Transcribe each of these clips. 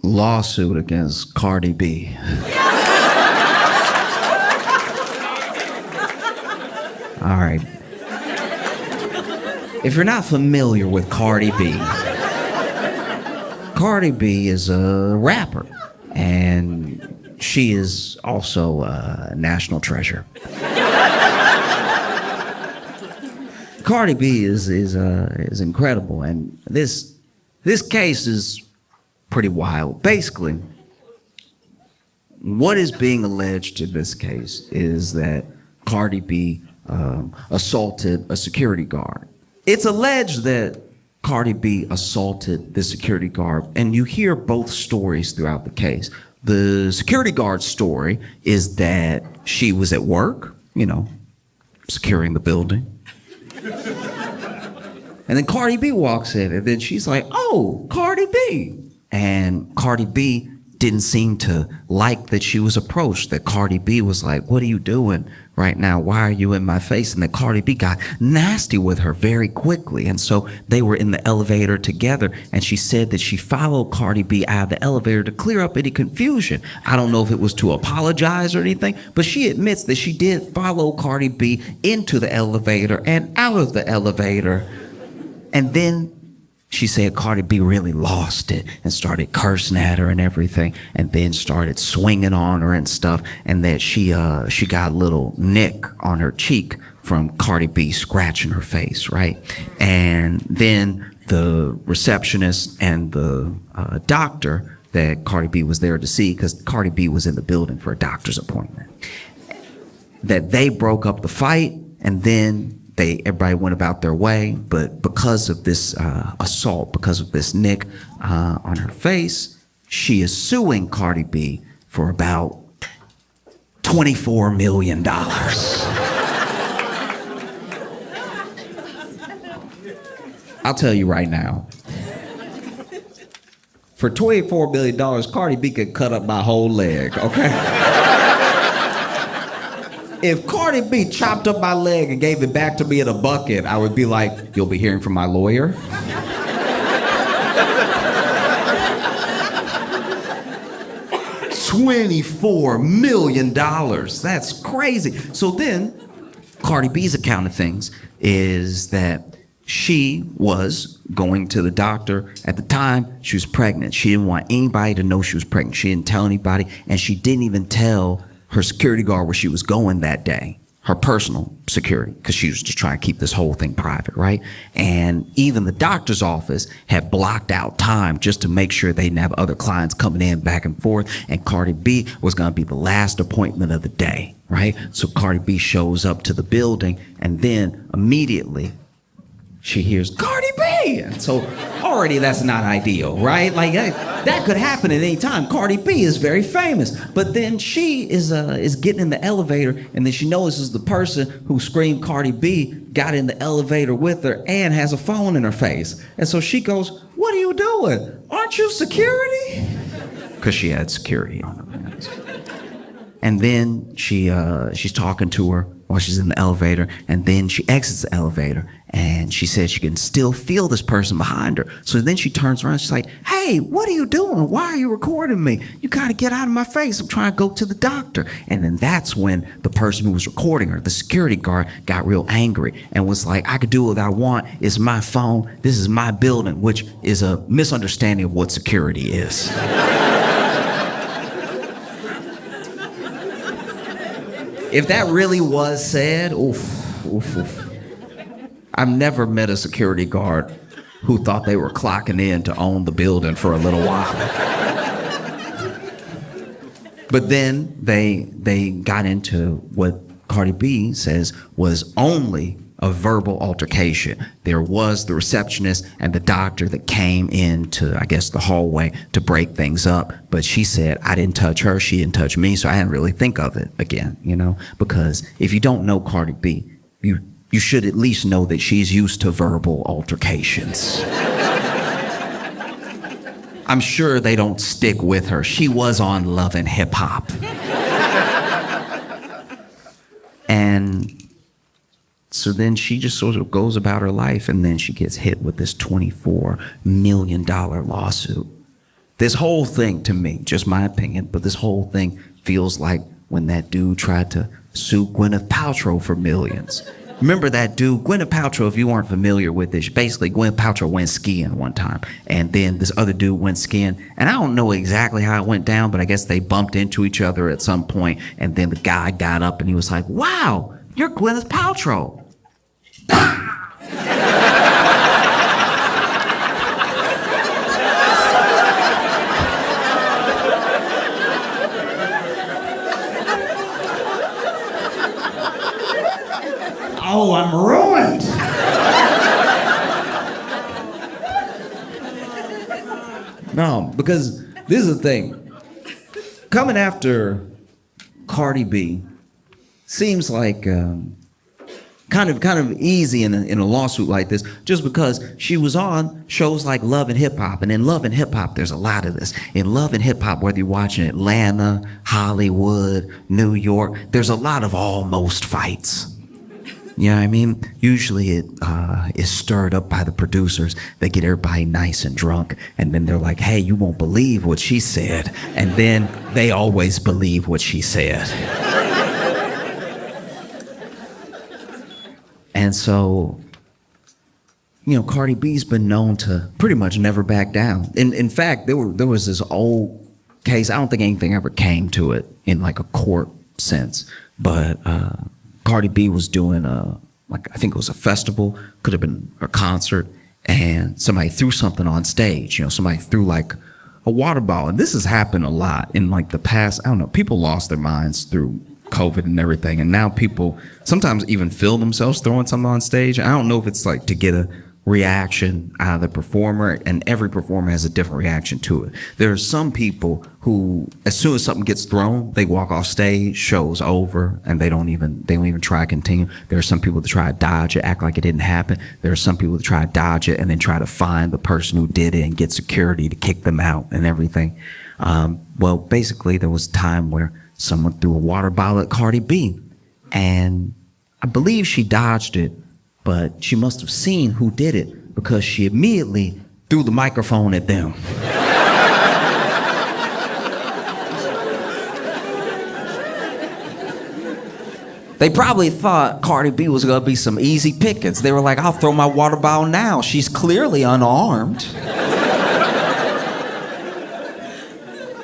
lawsuit against Cardi B. All right. If you're not familiar with Cardi B, Cardi B is a rapper, and she is also a national treasure. Cardi B is incredible, and this case is pretty wild. Basically, what is being alleged in this case is that Cardi B assaulted a security guard. It's alleged that Cardi B assaulted the security guard, and you hear both stories throughout the case. The security guard's story is that she was at work, securing the building. And then Cardi B walks in, and then she's like, "Oh, Cardi B." And Cardi B didn't seem to like that she was approached, that Cardi B was like, "What are you doing right now? Why are you in my face?" And that Cardi B got nasty with her very quickly. And so they were in the elevator together, and she said that she followed Cardi B out of the elevator to clear up any confusion. I don't know if it was to apologize or anything, but she admits that she did follow Cardi B into the elevator and out of the elevator. And then she said Cardi B really lost it and started cursing at her and everything, and then started swinging on her and stuff, and that she got a little nick on her cheek from Cardi B scratching her face, right? And then the receptionist and the doctor that Cardi B was there to see, because Cardi B was in the building for a doctor's appointment, that they broke up the fight, and then everybody went about their way. But because of this assault, because of this nick on her face, she is suing Cardi B for about $24 million. I'll tell you right now, for $24 million, Cardi B could cut up my whole leg, okay? If Cardi B chopped up my leg and gave it back to me in a bucket, I would be like, "You'll be hearing from my lawyer." $24 million. That's crazy. So then, Cardi B's account of things is that she was going to the doctor. At the time, she was pregnant. She didn't want anybody to know she was pregnant. She didn't tell anybody, and she didn't even tell her security guard where she was going that day, her personal security, because she was just trying to keep this whole thing private, right? And even the doctor's office had blocked out time just to make sure they didn't have other clients coming in back and forth, and Cardi B was going to be the last appointment of the day, right? So Cardi B shows up to the building, and then immediately she hears Cardi B. And so already that's not ideal, right? Like that could happen at any time. Cardi B is very famous. But then she is getting in the elevator, and then she notices the person who screamed Cardi B got in the elevator with her and has a phone in her face. And so she goes, "What are you doing? Aren't you security?" Because she had security on her. And then she's talking to her while she's in the elevator, and then she exits the elevator, and she says she can still feel this person behind her. So then she turns around, she's like, "Hey, what are you doing? Why are you recording me? You gotta get out of my face. I'm trying to go to the doctor." And then that's when the person who was recording her, the security guard, got real angry and was like, "I could do what I want. It's my phone. This is my building," which is a misunderstanding of what security is. If that really was said, oof. I've never met a security guard who thought they were clocking in to own the building for a little while. But then they got into what Cardi B says was only a verbal altercation. There was the receptionist and the doctor that came into, I guess, the hallway to break things up. But she said, "I didn't touch her, she didn't touch me," so I didn't really think of it again, Because if you don't know Cardi B, you should at least know that she's used to verbal altercations. I'm sure they don't stick with her. She was on Love and Hip Hop. And so then she just sort of goes about her life, and then she gets hit with this $24 million lawsuit. This whole thing, to me, just my opinion, but this whole thing feels like when that dude tried to sue Gwyneth Paltrow for millions. Remember that dude, Gwyneth Paltrow, if you weren't familiar with this, basically Gwyneth Paltrow went skiing one time, and then this other dude went skiing, and I don't know exactly how it went down, but I guess they bumped into each other at some point, and then the guy got up and he was like, "Wow, you're Gwyneth Paltrow." Oh, I'm ruined. No, because this is the thing. Coming after Cardi B seems like kind of easy in a lawsuit like this, just because she was on shows like Love and Hip Hop, and in Love and Hip Hop there's a lot of this. In Love and Hip Hop, whether you're watching Atlanta, Hollywood, New York, there's a lot of almost fights. You know what I mean? Usually it is stirred up by the producers. They get everybody nice and drunk, and then they're like, "Hey, you won't believe what she said." And then they always believe what she said. And so, you know, Cardi B's been known to pretty much never back down. In fact, there was this old case. I don't think anything ever came to it in like a court sense, but Cardi B was doing I think it was a festival, could have been a concert, and somebody threw something on stage. You know, somebody threw like a water bottle, and this has happened a lot in like the past. I don't know. People lost their minds through COVID and everything, and now people sometimes even film themselves throwing something on stage. I don't know if it's like to get a reaction out of the performer, and every performer has a different reaction to it. There are some people who, as soon as something gets thrown, they walk off stage, show's over, and they don't even try to continue. There are some people that try to dodge it, act like it didn't happen. There are some people that try to dodge it and then try to find the person who did it and get security to kick them out and everything. Well, basically, there was a time where someone threw a water bottle at Cardi B, and I believe she dodged it, but she must have seen who did it, because she immediately threw the microphone at them. They probably thought Cardi B was gonna be some easy pickings. They were like, "I'll throw my water bottle now. She's clearly unarmed."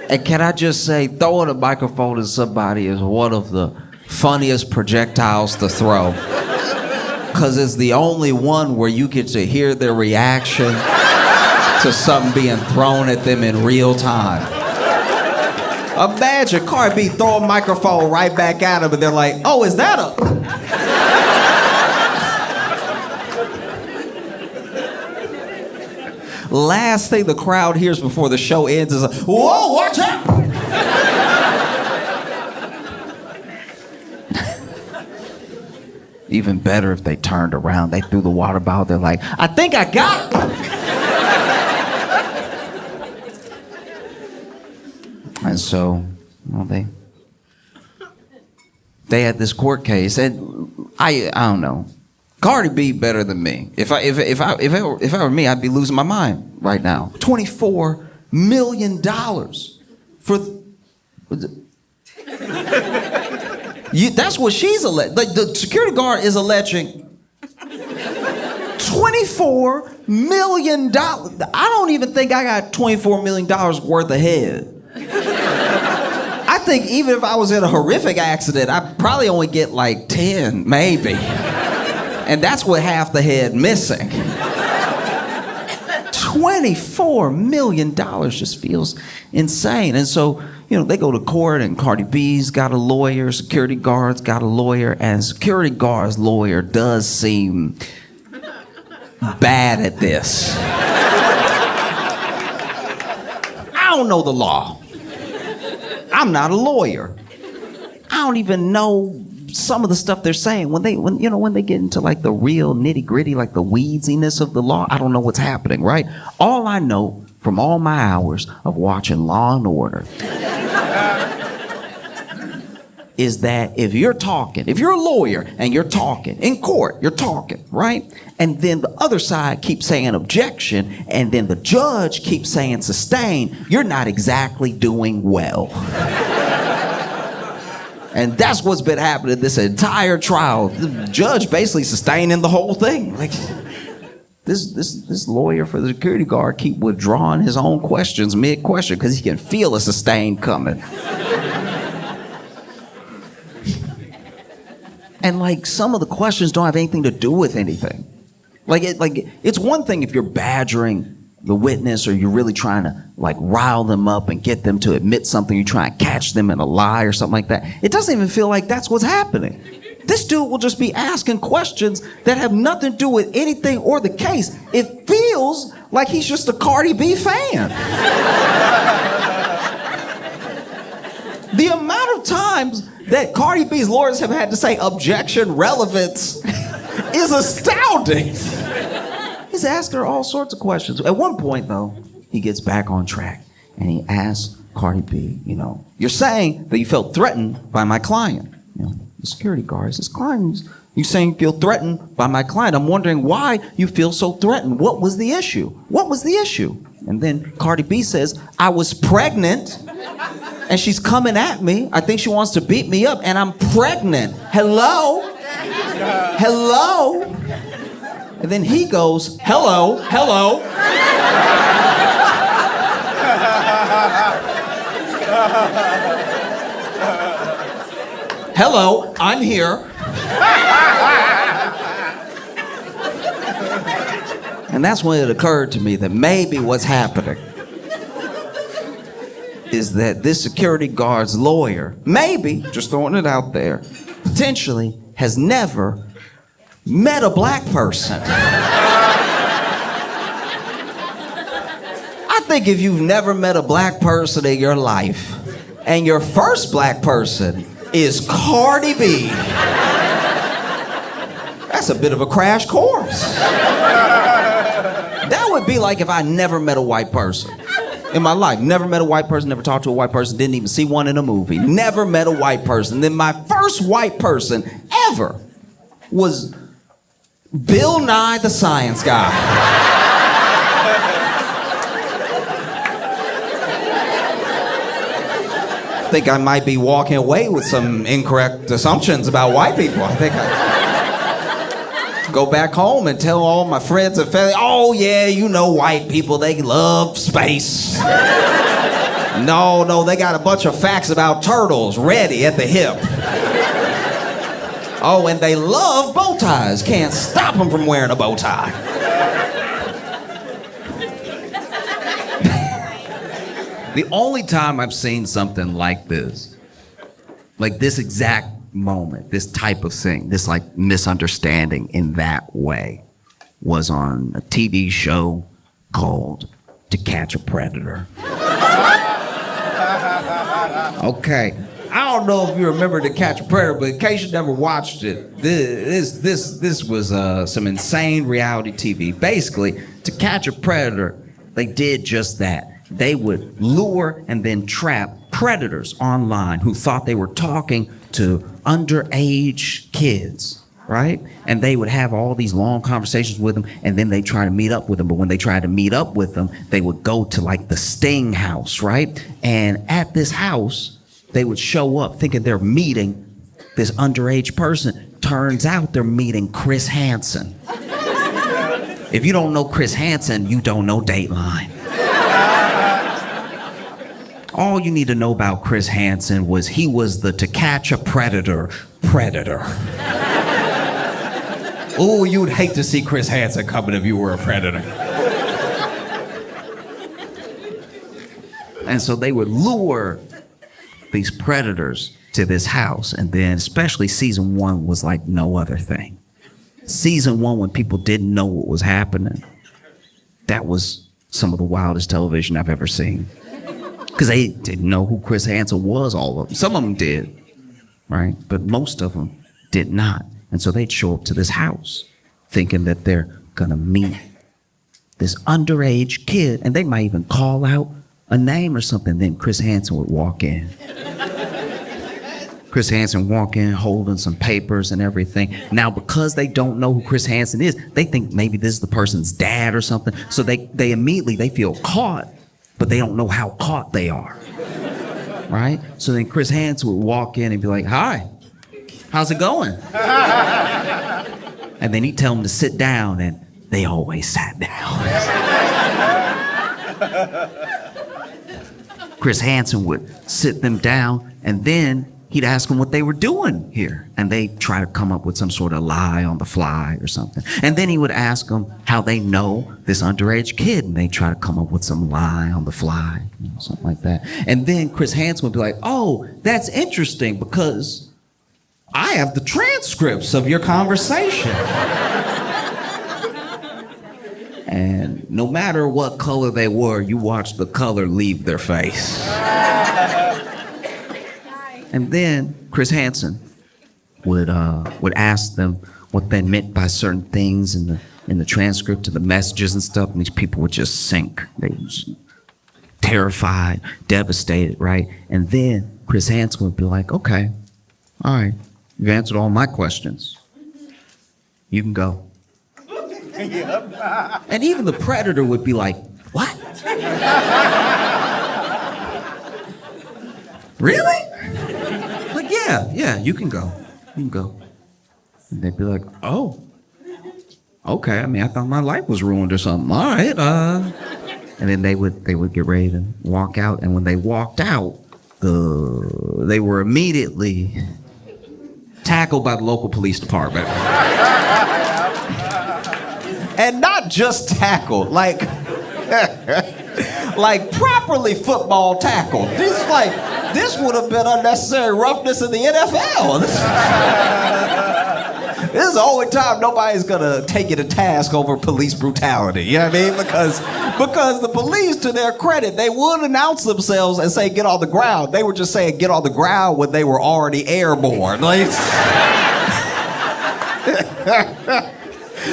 And can I just say, throwing a microphone at somebody is one of the funniest projectiles to throw. Because it's the only one where you get to hear their reaction to something being thrown at them in real time. Imagine Cardi B throw a microphone right back at them, and they're like, "Oh, is that a..." Last thing the crowd hears before the show ends is a, "Whoa, watch out!" Even better if they turned around, they threw the water bottle, they're like, "I think I got it!" And so, well, they had this court case, and I don't know. Cardi B better than me. If I were me, I'd be losing my mind right now. $24 million for. That's what she's alleged. Like, the security guard is alleging $24 million. I don't even think I got $24 million worth of head. I think even if I was in a horrific accident, I'd probably only get like 10, maybe. And that's with half the head missing. $24 million just feels insane. And so, you know, they go to court, and Cardi B's got a lawyer, security guard's got a lawyer, and security guard's lawyer does seem bad at this. I don't know the law. I'm not a lawyer. I don't even know some of the stuff they're saying. When they get into like the real nitty gritty, like the weedsiness of the law, I don't know what's happening, right? All I know from all my hours of watching Law and Order is that if you're a lawyer and you're talking in court, you're talking, right? And then the other side keeps saying objection, and then the judge keeps saying sustain, you're not exactly doing well. And that's what's been happening this entire trial. The judge basically sustaining the whole thing. Like, this lawyer for the security guard keep withdrawing his own questions mid-question because he can feel a sustain coming. And like some of the questions don't have anything to do with anything. It's one thing if you're badgering the witness or you're really trying to like rile them up and get them to admit something, you try and catch them in a lie or something like that. It doesn't even feel like that's what's happening. This dude will just be asking questions that have nothing to do with anything or the case. It feels like he's just a Cardi B fan. The amount of times that Cardi B's lawyers have had to say objection, relevance is astounding. He's asking her all sorts of questions. At one point, though, he gets back on track and he asks Cardi B, you're saying that you felt threatened by my client. The security guard says, client, you saying you feel threatened by my client. I'm wondering why you feel so threatened. What was the issue? What was the issue? And then Cardi B says, I was pregnant and she's coming at me. I think she wants to beat me up and I'm pregnant. Hello? Hello? And then he goes, hello, hello. Hello, I'm here. And that's when it occurred to me that maybe what's happening is that this security guard's lawyer, maybe, just throwing it out there, potentially has never met a black person. I think if you've never met a black person in your life, and your first black person is Cardi B, that's a bit of a crash course. That would be like if I never met a white person in my life. Never met a white person, never talked to a white person, didn't even see one in a movie. Never met a white person. Then my first white person ever was Bill Nye the Science Guy. I think I might be walking away with some incorrect assumptions about white people. I think I go back home and tell all my friends and family, oh yeah, white people, they love space. No, they got a bunch of facts about turtles ready at the hip. Oh, and they love bow ties. Can't stop them from wearing a bow tie. The only time I've seen something like this exact moment, this type of thing, this like misunderstanding in that way, was on a TV show called To Catch a Predator. Okay. I don't know if you remember To Catch a Predator, but in case you never watched it, this was some insane reality TV. Basically, To Catch a Predator, they did just that. They would lure and then trap predators online who thought they were talking to underage kids, right? And they would have all these long conversations with them, and then they try to meet up with them. But when they tried to meet up with them, they would go to like the Sting house, right? And at this house, they would show up thinking they're meeting this underage person. Turns out they're meeting Chris Hansen. If you don't know Chris Hansen, you don't know Dateline. All you need to know about Chris Hansen was he was the To Catch a Predator. Oh, you'd hate to see Chris Hansen coming if you were a predator. And so they would lure these predators to this house, and then especially season 1 was like no other thing. Season 1, when people didn't know what was happening, that was some of the wildest television I've ever seen. Because they didn't know who Chris Hansen was, all of them. Some of them did, right? But most of them did not. And so they'd show up to this house thinking that they're gonna meet this underage kid, and they might even call out a name or something. Then Chris Hansen would walk in. Chris Hansen walk in holding some papers and everything. Now, because they don't know who Chris Hansen is, they think maybe this is the person's dad or something. So they immediately, they feel caught, but they don't know how caught they are. Right? So then Chris Hansen would walk in and be like, "Hi, how's it going?" And then he'd tell them to sit down, and they always sat down. Chris Hansen would sit them down, and then he'd ask them what they were doing here. And they'd try to come up with some sort of lie on the fly or something. And then he would ask them how they know this underage kid, and they'd try to come up with some lie on the fly, something like that. And then Chris Hansen would be like, "Oh, that's interesting because I have the transcripts of your conversation." And no matter what color they were, you watched the color leave their face. And then Chris Hansen would ask them what they meant by certain things in the transcript of the messages and stuff, and these people would just sink. They were terrified, devastated, right? And then Chris Hansen would be like, "Okay, all right, you've answered all my questions. You can go." And even the predator would be like, "What? Really?" Like, yeah, you can go. You can go. And they'd be like, "Oh, okay. I mean, I thought my life was ruined or something. All right." And then they would get ready to walk out. And when they walked out, they were immediately tackled by the local police department. And not just tackled, like properly football tackled. This would have been unnecessary roughness in the NFL. This is the only time nobody's gonna take you to task over police brutality. You know what I mean? Because the police, to their credit, they would announce themselves and say, "Get on the ground." They were just saying, "Get on the ground" when they were already airborne.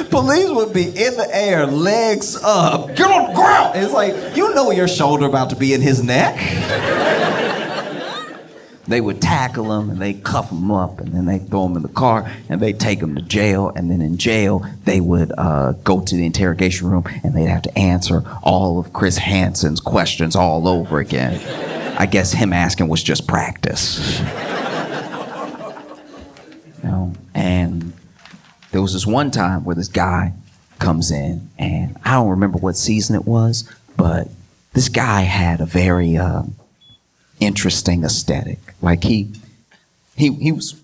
Police would be in the air, legs up, "Get on the ground." It's like, you know your shoulder about to be in his neck. They would tackle him, and they'd cuff him up, and then they'd throw him in the car, and they'd take him to jail. And then in jail, they would go to the interrogation room, and they'd have to answer all of Chris Hansen's questions all over again. I guess him asking was just practice. And there was this one time where this guy comes in, and I don't remember what season it was, but this guy had a very interesting aesthetic. Like he was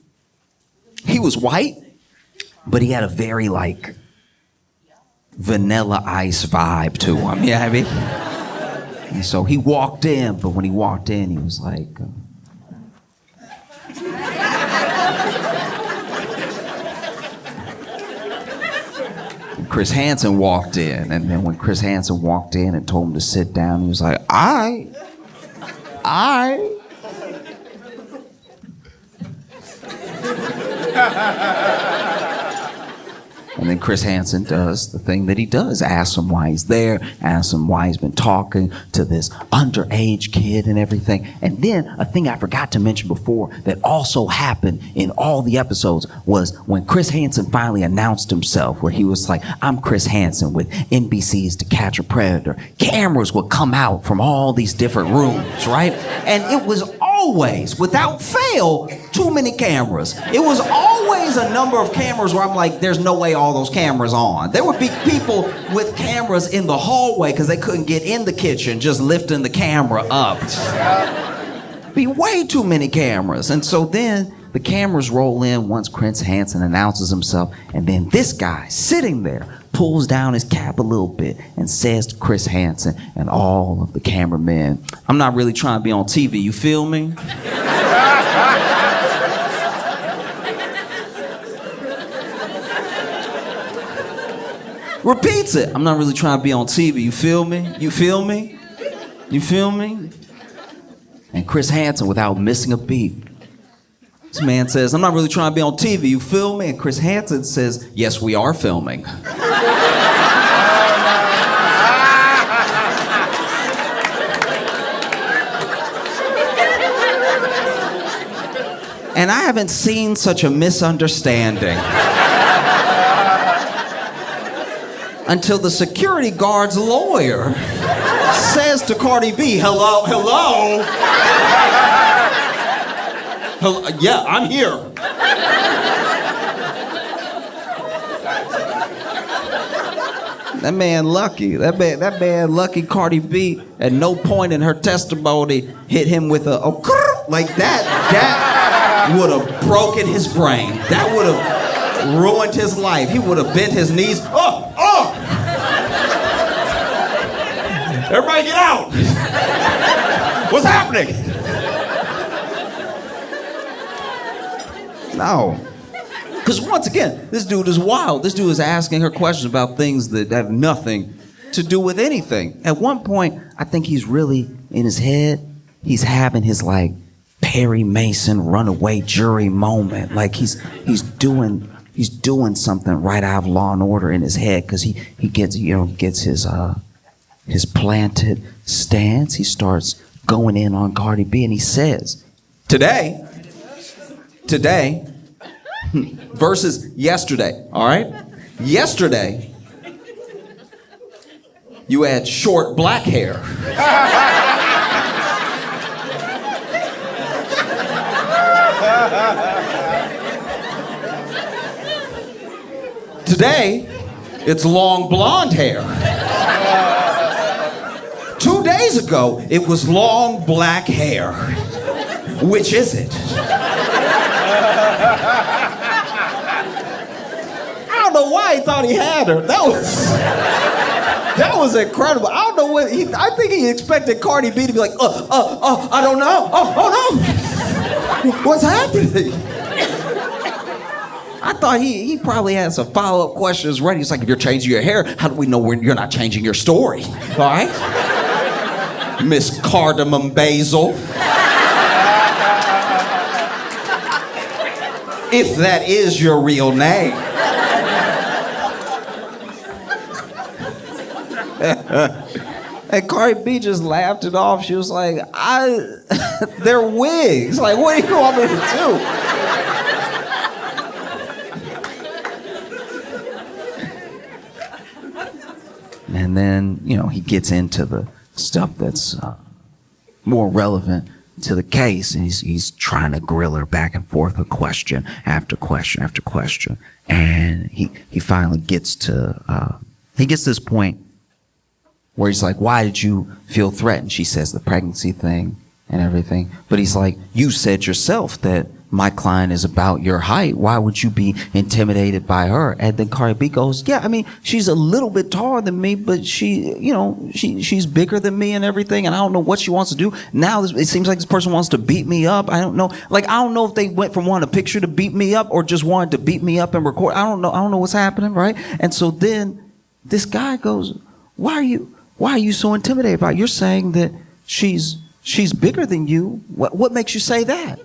white, but he had a very like Vanilla Ice vibe to him. You know what I mean? And so he walked in, but when he walked in, he was like. Chris Hansen walked in, and then when Chris Hansen walked in and told him to sit down, he was like, I. And then Chris Hansen does the thing that he does, asks him why he's there, asks him why he's been talking to this underage kid and everything. And then a thing I forgot to mention before that also happened in all the episodes was when Chris Hansen finally announced himself, where he was like, "I'm Chris Hansen with NBC's To Catch a Predator." Cameras would come out from all these different rooms, right? And it was always, without fail, too many cameras. It was always a number of cameras where I'm like, there's no way all those cameras on. There would be people with cameras in the hallway because they couldn't get in the kitchen, just lifting the camera up. Be way too many cameras. And so then the cameras roll in once Chris Hansen announces himself, and then this guy sitting there pulls down his cap a little bit and says to Chris Hansen and all of the cameramen, "I'm not really trying to be on TV, you feel me?" Repeats it. "I'm not really trying to be on TV, you feel me? You feel me? You feel me?" And Chris Hansen, without missing a beat, this man says, "I'm not really trying to be on TV, you feel me?" And Chris Hansen says, "Yes, we are filming." And I haven't seen such a misunderstanding until the security guard's lawyer says to Cardi B, hello? Yeah, I'm here. That man lucky. That man lucky. Cardi B at no point in her testimony hit him with a like that. That would have broken his brain. That would have ruined his life. He would have bent his knees. Oh! Everybody get out! What's happening? No. Because once again, this dude is wild. This dude is asking her questions about things that have nothing to do with anything. At one point, I think he's really in his head, he's having his like Perry Mason runaway jury moment. Like he's doing something right out of Law and Order in his head because he gets his planted stance. He starts going in on Cardi B and he says, today versus yesterday, all right? Yesterday, you had short black hair. Today, it's long blonde hair. 2 days ago, it was long black hair. Which is it? I don't know why he thought he had her. That was incredible. I don't know what I think he expected Cardi B to be like, I don't know. Oh no. What's happening? I thought he probably had some follow-up questions ready. It's like, if you're changing your hair, how do we know you're not changing your story? All right? Miss Cardamom Basil. If that is your real name. And Cardi B just laughed it off. She was like, they're wigs. Like, what do you want me to do? And then, he gets into the stuff that's more relevant to the case, and he's trying to grill her back and forth with question after question after question. And he finally gets to this point where he's like, why did you feel threatened? She says the pregnancy thing and everything. But he's like, you said yourself that my client is about your height. Why would you be intimidated by her? And then Cardi B goes, yeah, I mean, she's a little bit taller than me, but she's bigger than me and everything. And I don't know what she wants to do. Now it seems like this person wants to beat me up. I don't know. Like, I don't know if they went from wanting a picture to beat me up or just wanted to beat me up and record. I don't know. I don't know what's happening, right? And so then this guy goes, why are you so intimidated by it? You're saying that she's bigger than you. What makes you say that?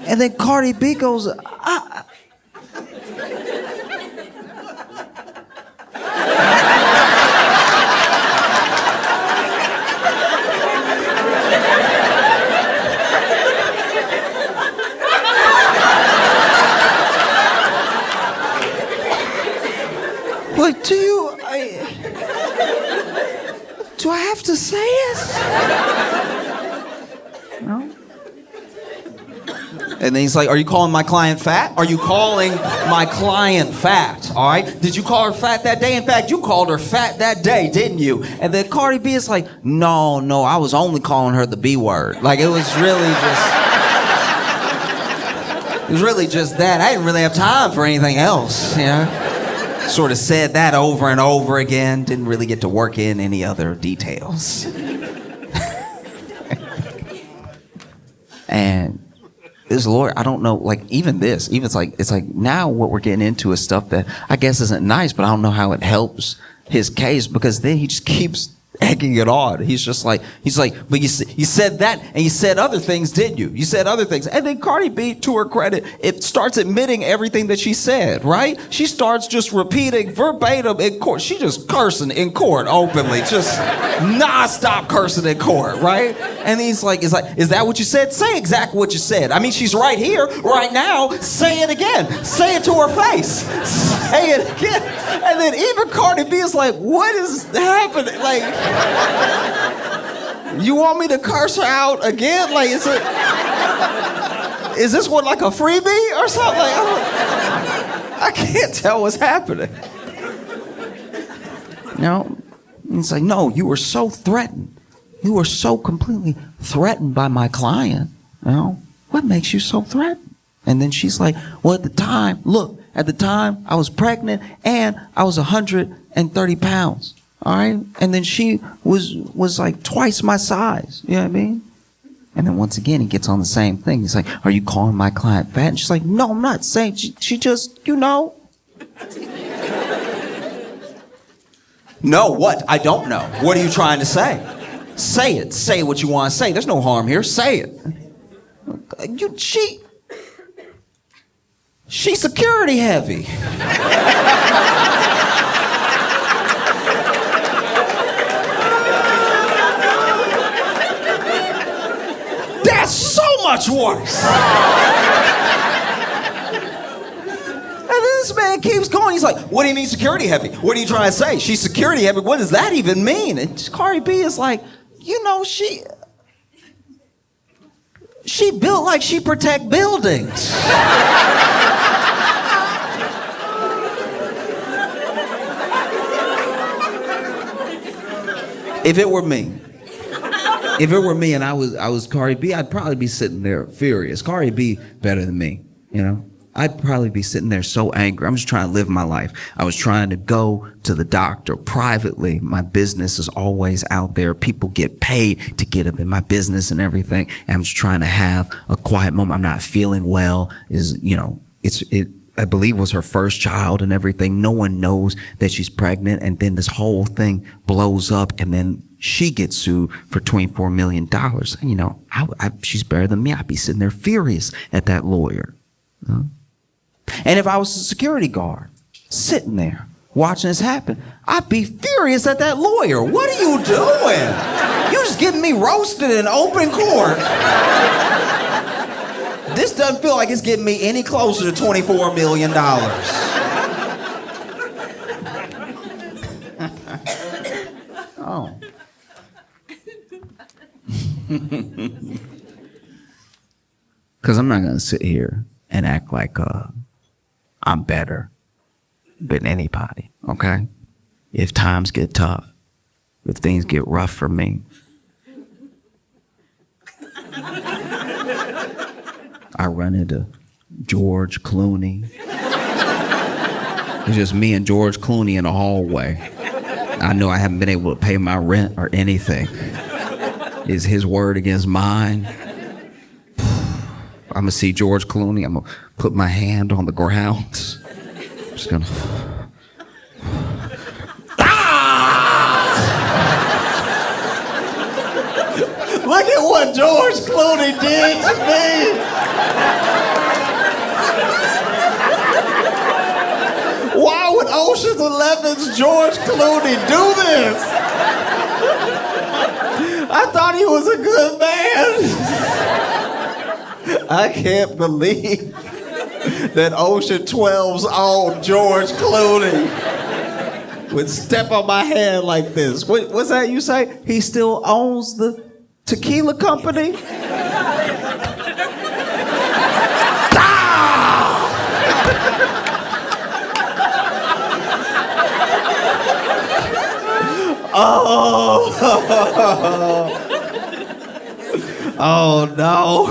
And then Cardi B goes, like, do I have to say it? No. And then he's like, are you calling my client fat? Are you calling my client fat? All right? Did you call her fat that day? In fact, you called her fat that day, didn't you? And then Cardi B is like, no, I was only calling her the B word. Like, it was really just that. I didn't really have time for anything else, Sort of said that over and over again. Didn't really get to work in any other details. And this lawyer, I don't know, like, it's like now what we're getting into is stuff that I guess isn't nice, but I don't know how it helps his case, because then he just keeps egging it on. He's like, but you said that and you said other things, didn't you? You said other things. And then Cardi B, to her credit, it starts admitting everything that she said, right? She starts just repeating verbatim in court. She just cursing in court openly, just nonstop cursing in court, right? And he's like, is that what you said? Say exactly what you said. I mean, she's right here, right now. Say it again. Say it to her face. Say it again. And then even Cardi B is like, what is happening? Like, you want me to curse her out again? Like, is this one like a freebie or something? Like, I can't tell what's happening. It's like, no, you were so threatened. You were so completely threatened by my client. What makes you so threatened? And then she's like, well, at the time I was pregnant and I was 130 pounds. All right. And then she was like twice my size. You know what I mean? And then once again, he gets on the same thing. He's like, are you calling my client fat? And she's like, no, I'm not saying. She just, No, what? I don't know. What are you trying to say? Say it. Say what you want to say. There's no harm here. Say it. She's security heavy. That's so much worse. And this man keeps going. He's like, what do you mean security heavy? What are you trying to say? She's security heavy. What does that even mean? And Cardi B is like, she built like she protect buildings. If it were me and I was Cardi B, I'd probably be sitting there furious. Cardi B better than me, I'd probably be sitting there so angry. I'm just trying to live my life. I was trying to go to the doctor privately. My business is always out there. People get paid to get up in my business and everything. And I'm just trying to have a quiet moment. I'm not feeling well. I believe was her first child and everything. No one knows that she's pregnant. And then this whole thing blows up and then she gets sued for $24 million. She's better than me. I'd be sitting there furious at that lawyer. And if I was a security guard sitting there watching this happen, I'd be furious at that lawyer. What are you doing? You're just getting me roasted in open court. This doesn't feel like it's getting me any closer to $24 million. Oh. Because I'm not going to sit here and act like I'm better than anybody, okay? If times get tough, if things get rough for me, I run into George Clooney. It's just me and George Clooney in the hallway. I know I haven't been able to pay my rent or anything. Is his word against mine? I'm gonna see George Clooney. I'm gonna put my hand on the ground. I'm just gonna. Look at what George Clooney did to me. Why would Ocean's 11's George Clooney do this? I thought he was a good man. I can't believe that Ocean 12's own George Clooney would step on my hand like this. What's that you say? He still owns the tequila company? Oh. Oh no.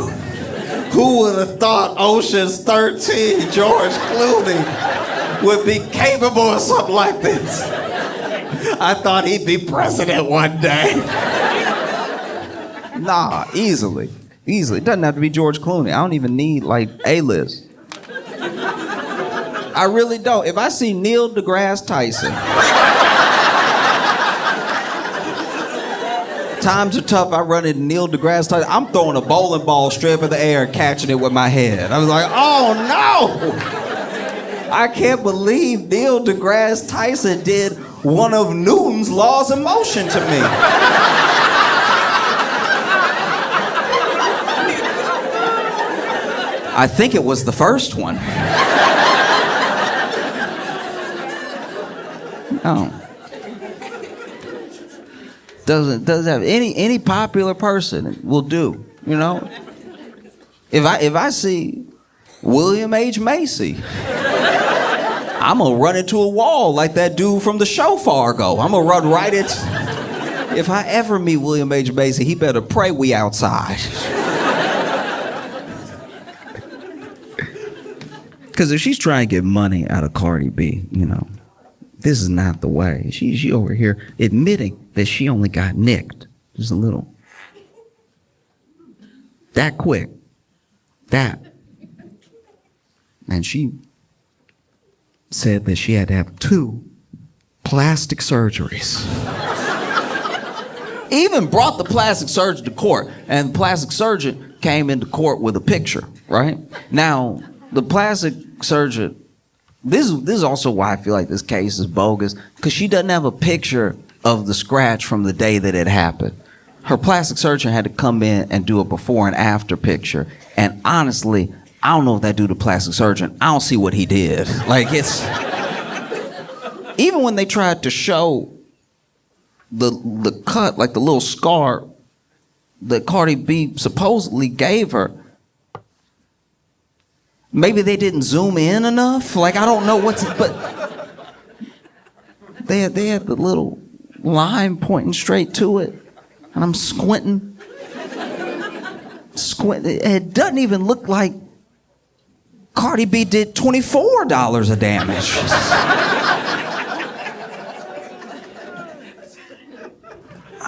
Who would have thought Ocean's 13 George Clooney would be capable of something like this? I thought he'd be president one day. Nah, easily. It doesn't have to be George Clooney. I don't even need like A-list. I really don't. If I see Neil deGrasse Tyson times are tough, I run into Neil deGrasse Tyson. I'm throwing a bowling ball straight in the air and catching it with my head. I was like, oh no! I can't believe Neil deGrasse Tyson did one of Newton's laws of motion to me. I think it was the first one. No. Doesn't have any popular person will do, you know? If I see William H. Macy, I'm gonna run into a wall like that dude from the show Fargo. I'm gonna run right into. If I ever meet William H. Macy, he better pray we outside. Because if she's trying to get money out of Cardi B, you know, this is not the way. She over here admitting that she only got nicked. Just a little. That quick. That. And she said that she had to have 2 plastic surgeries. Even brought the plastic surgeon to court, and the plastic surgeon came into court with a picture, right? Now, the plastic surgeon, this is also why I feel like this case is bogus, because she doesn't have a picture of the scratch from the day that it happened. Her plastic surgeon had to come in and do a before and after picture, and honestly, I don't know if that dude, the plastic surgeon, I don't see what he did. Like, it's... Even when they tried to show the cut, like the little scar that Cardi B supposedly gave her, maybe they didn't zoom in enough. Like, I don't know what's, but they had the little line pointing straight to it, and I'm squinting. It doesn't even look like Cardi B did $24 of damage.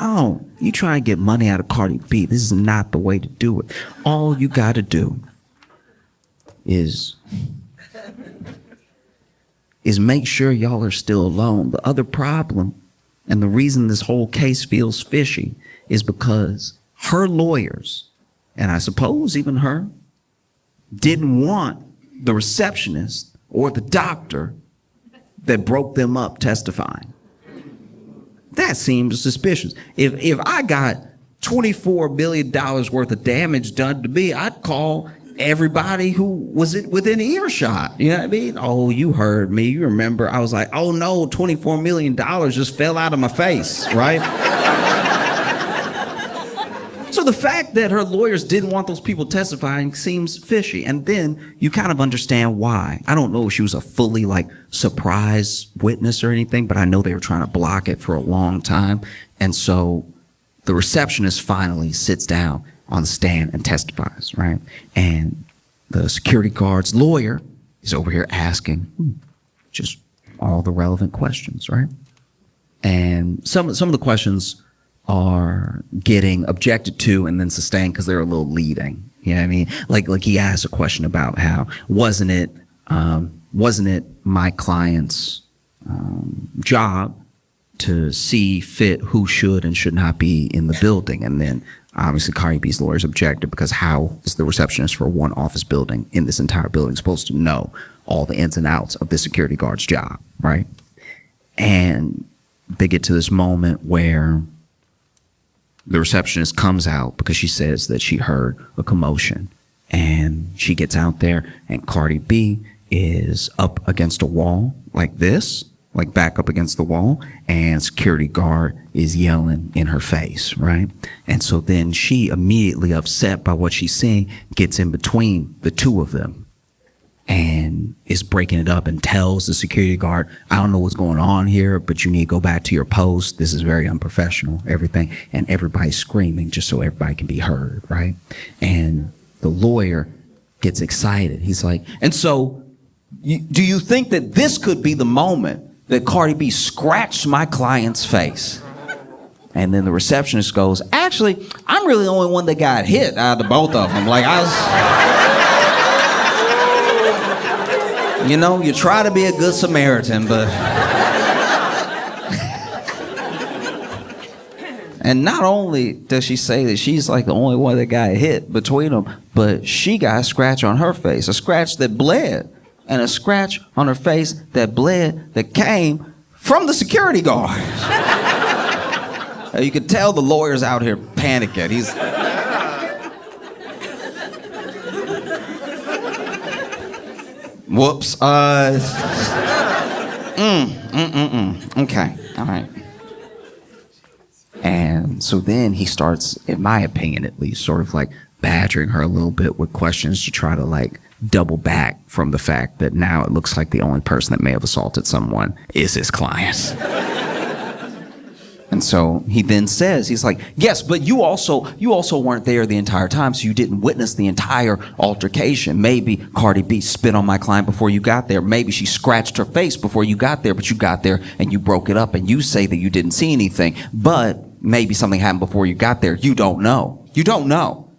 Oh, you try and get money out of Cardi B. This is not the way to do it. All you gotta do is make sure y'all are still alone. The other problem, and the reason this whole case feels fishy, is because her lawyers, and I suppose even her, didn't want the receptionist or the doctor that broke them up testifying. That seems suspicious. If I got $24 billion worth of damage done to me, I'd call everybody who was within earshot. You know what I mean? Oh, you heard me. You remember? I was like, oh no, $24 million just fell out of my face, right? So the fact that her lawyers didn't want those people testifying seems fishy. And then you kind of understand why. I don't know if she was a fully surprise witness or anything, but I know they were trying to block it for a long time. And so the receptionist finally sits down on the stand and testifies, right? And the security guard's lawyer is over here asking just all the relevant questions, right? And some of the questions are getting objected to and then sustained because they're a little leading. You know what I mean? Like he asked a question about how wasn't it my client's job to see fit who should and should not be in the building? And then obviously Cardi B's lawyers objected, because how is the receptionist for one office building in this entire building supposed to know all the ins and outs of the security guard's job, right? And they get to this moment where the receptionist comes out because she says that she heard a commotion, and she gets out there and Cardi B is up against a wall like this, like back up against the wall, and security guard is yelling in her face, right? And so then she, immediately upset by what she's seeing, gets in between the two of them and is breaking it up and tells the security guard, I don't know what's going on here, but you need to go back to your post. This is very unprofessional, everything. And everybody's screaming just so everybody can be heard, right? And the lawyer gets excited. He's like, and so do you think that this could be the moment that Cardi B scratched my client's face? And then the receptionist goes, actually, I'm really the only one that got hit out of the both of them. Like, I was, you know, you try to be a good Samaritan, but And not only does she say that she's like the only one that got hit between them, but she got a scratch on her face, a scratch that bled, and a scratch on her face that bled that came from the security guard. You could tell the lawyer's out here panicking. He's... Whoops. Okay. All right. And so then he starts, in my opinion at least, sort of like badgering her a little bit with questions to try to like double back from the fact that now it looks like the only person that may have assaulted someone is his client. And so he then says, he's like, yes, but you also weren't there the entire time, so you didn't witness the entire altercation. Maybe Cardi B spit on my client before you got there. Maybe she scratched her face before you got there, but you got there and you broke it up and you say that you didn't see anything. But maybe something happened before you got there. You don't know. You don't know.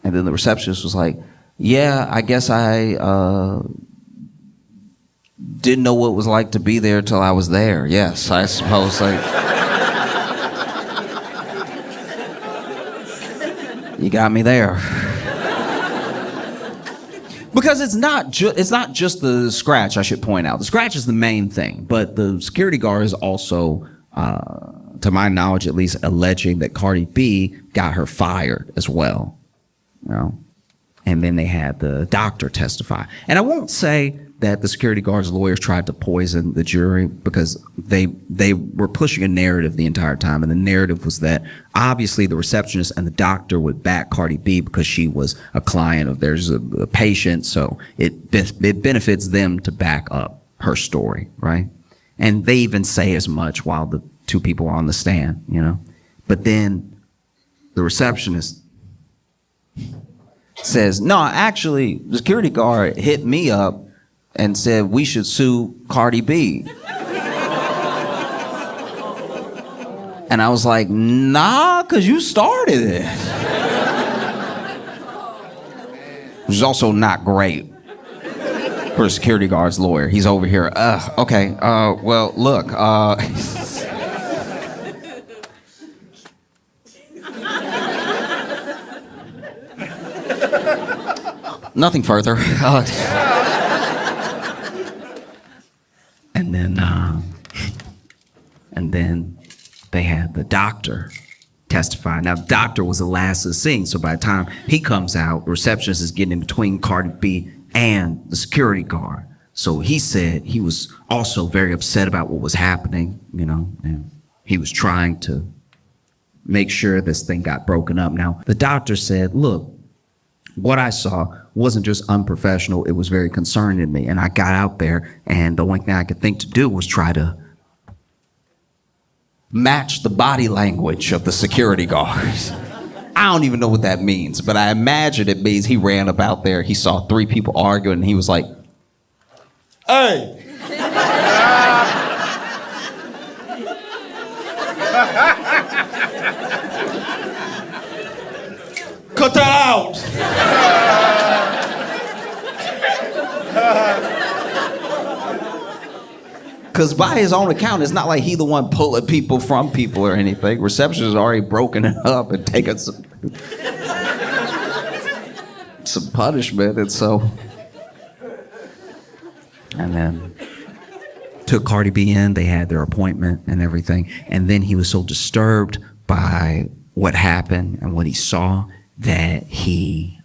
And then the receptionist was like, yeah, I guess I didn't know what it was like to be there till I was there. Yes, I suppose. Like, you got me there. Because it's not just the scratch, I should point out. The scratch is the main thing, but the security guard is also, to my knowledge at least, alleging that Cardi B got her fired as well. You know? And then they had the doctor testify. And I won't say that the security guard's lawyers tried to poison the jury, because they were pushing a narrative the entire time. And the narrative was that obviously the receptionist and the doctor would back Cardi B because she was a client of theirs, a patient. So it benefits them to back up her story, right? And they even say as much while the two people are on the stand, you know? But then the receptionist says, no, actually, the security guard hit me up and said we should sue Cardi B. And I was like, nah, because you started it. Which is also not great for a security guard's lawyer. He's over here, okay, well, look, nothing further. And then they had the doctor testify. Now, the doctor was the last of the scene, so by the time he comes out, the receptionist is getting in between Cardi B and the security guard. So he said he was also very upset about what was happening, you know, and he was trying to make sure this thing got broken up. Now, the doctor said, look, what I saw wasn't just unprofessional, it was very concerning to me. And I got out there, and the only thing I could think to do was try to match the body language of the security guards. I don't even know what that means, but I imagine it means he ran up out there, he saw three people arguing, and he was like, hey! Cut that out! Because by his own account, it's not like he the one pulling people from people or anything. Reception has already broken it up and taken some punishment, and so... And then took Cardi B in, they had their appointment and everything, and then he was so disturbed by what happened and what he saw that he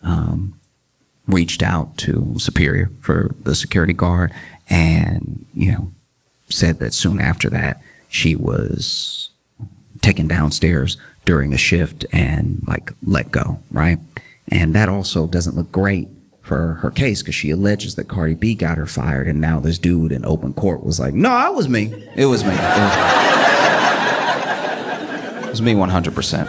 reached out to Superior for the security guard, and, you know, said that soon after that she was taken downstairs during a shift and like let go, right? And that also doesn't look great for her case, because she alleges that Cardi B got her fired, and now this dude in open court was like, no, it was me. It was me. It was me 100%.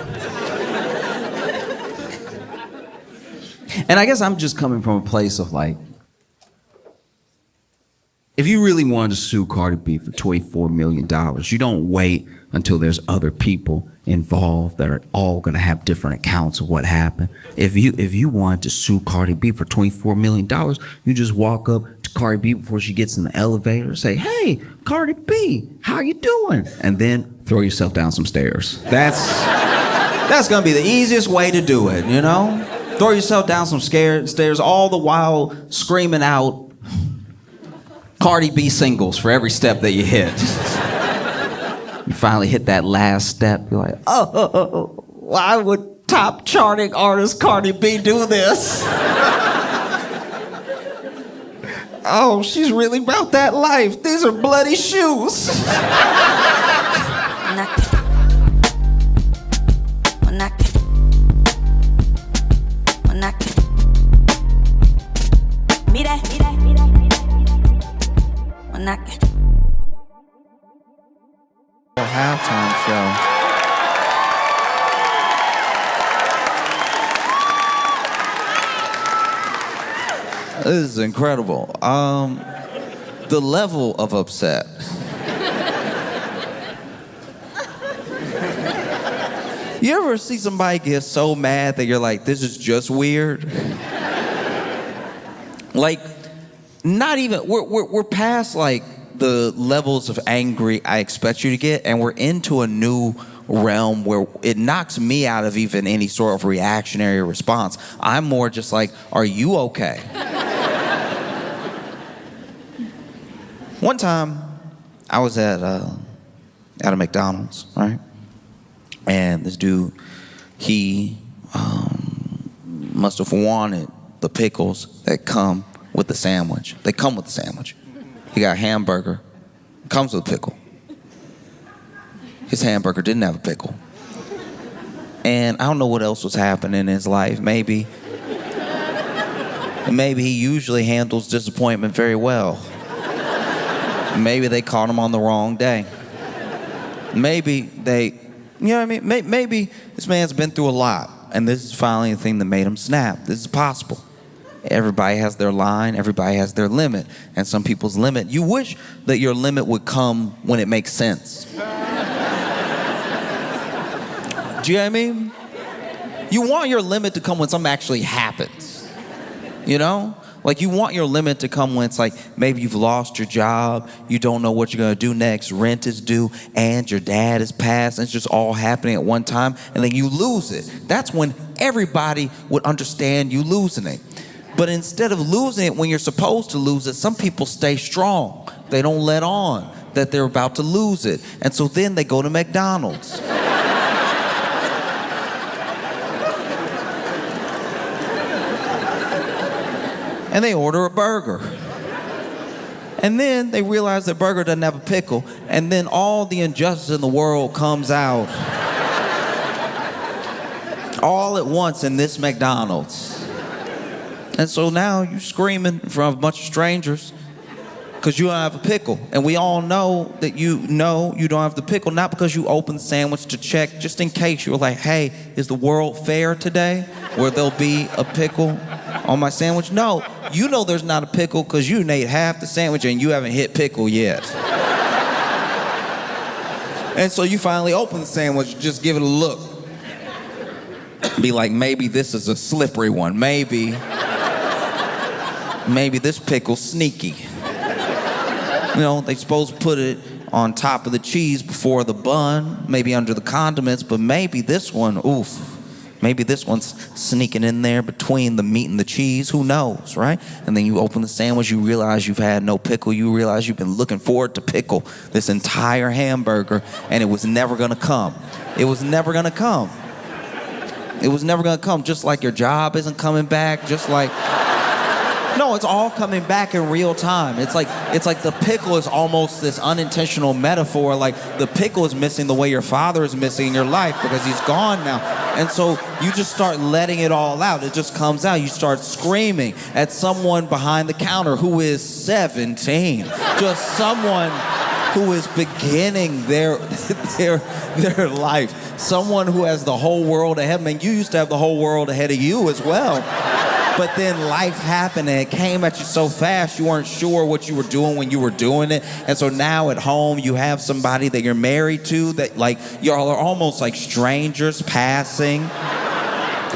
And I guess I'm just coming from a place of like, if you really wanted to sue Cardi B for $24 million, you don't wait until there's other people involved that are all going to have different accounts of what happened. If you wanted to sue Cardi B for $24 million, you just walk up to Cardi B before she gets in the elevator, say, "Hey, Cardi B, how you doing?" And then throw yourself down some stairs. That's gonna be the easiest way to do it, you know? Throw yourself down some stairs, all the while screaming out Cardi B singles for every step that you hit. You finally hit that last step, you're like, oh, why would top charting artist Cardi B do this? Oh, she's really about that life. These are bloody shoes. Halftime show. This is incredible. The level of upset. You ever see somebody get so mad that you're like, this is just weird? Like, not even, we're past like the levels of angry I expect you to get, and we're into a new realm where it knocks me out of even any sort of reactionary response. I'm more just like, are you okay? One time, I was at a McDonald's, right? And this dude, he must have wanted the pickles that come with the sandwich. They come with the sandwich. He got a hamburger, comes with a pickle. His hamburger didn't have a pickle. And I don't know what else was happening in his life. Maybe he usually handles disappointment very well. Maybe they caught him on the wrong day. Maybe they, you know what I mean? Maybe this man's been through a lot, and this is finally the thing that made him snap. This is possible. Everybody has their line, everybody has their limit, and some people's limit, you wish that your limit would come when it makes sense. Do you know what I mean? You want your limit to come when something actually happens, you know? Like, you want your limit to come when it's like, maybe you've lost your job, you don't know what you're gonna do next, rent is due, and your dad is passed, and it's just all happening at one time, and then you lose it. That's when everybody would understand you losing it. But instead of losing it when you're supposed to lose it, some people stay strong. They don't let on that they're about to lose it. And so then they go to McDonald's. And they order a burger. And then they realize their burger doesn't have a pickle. And then all the injustice in the world comes out. All at once in this McDonald's. And so now you're screaming in front of a bunch of strangers because you don't have a pickle. And we all know that you know you don't have the pickle, not because you opened the sandwich to check, just in case you were like, hey, is the world fair today where there'll be a pickle on my sandwich? No, you know there's not a pickle because you ate half the sandwich and you haven't hit pickle yet. And so you finally open the sandwich, just give it a look. Be like, maybe this is a slippery one. Maybe this pickle's sneaky. You know, they supposed to put it on top of the cheese before the bun, maybe under the condiments, but maybe this one, maybe this one's sneaking in there between the meat and the cheese, who knows, right? And then you open the sandwich, you realize you've had no pickle, you realize you've been looking forward to pickle this entire hamburger, and it was never gonna come. It was never gonna come. It was never gonna come, just like your job isn't coming back, just like... No, it's all coming back in real time. It's like the pickle is almost this unintentional metaphor, like the pickle is missing the way your father is missing in your life because he's gone now. And so you just start letting it all out. It just comes out. You start screaming at someone behind the counter who is 17. Just someone who is beginning their life. Someone who has the whole world ahead of them. And you used to have the whole world ahead of you as well. But then life happened and it came at you so fast you weren't sure what you were doing when you were doing it. And so now at home you have somebody that you're married to that like y'all are almost like strangers passing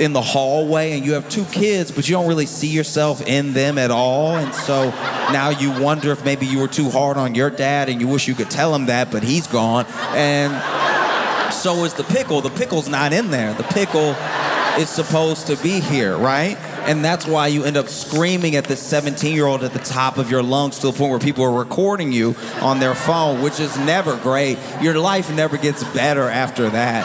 in the hallway, and you have 2 kids, but you don't really see yourself in them at all. And so now you wonder if maybe you were too hard on your dad and you wish you could tell him that, but he's gone. And so is the pickle. The pickle's not in there. The pickle is supposed to be here, right? And that's why you end up screaming at this 17-year-old at the top of your lungs to the point where people are recording you on their phone, which is never great. Your life never gets better after that.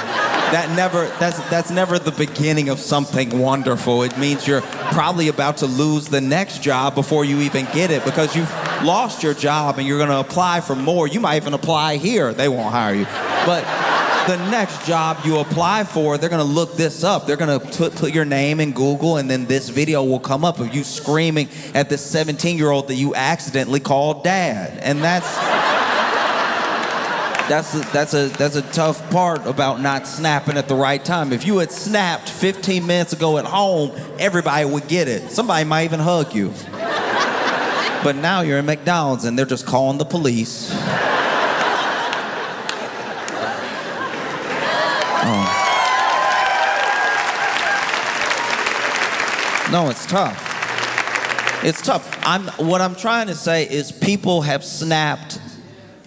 That's never the beginning of something wonderful. It means you're probably about to lose the next job before you even get it, because you've lost your job and you're gonna apply for more. You might even apply here. They won't hire you. But the next job you apply for, they're gonna look this up. They're gonna put your name in Google, and then this video will come up of you screaming at this 17-year-old that you accidentally called dad. And that's a tough part about not snapping at the right time. If you had snapped 15 minutes ago at home, everybody would get it. Somebody might even hug you. But now you're in McDonald's and they're just calling the police. No, it's tough. It's tough. What I'm trying to say is people have snapped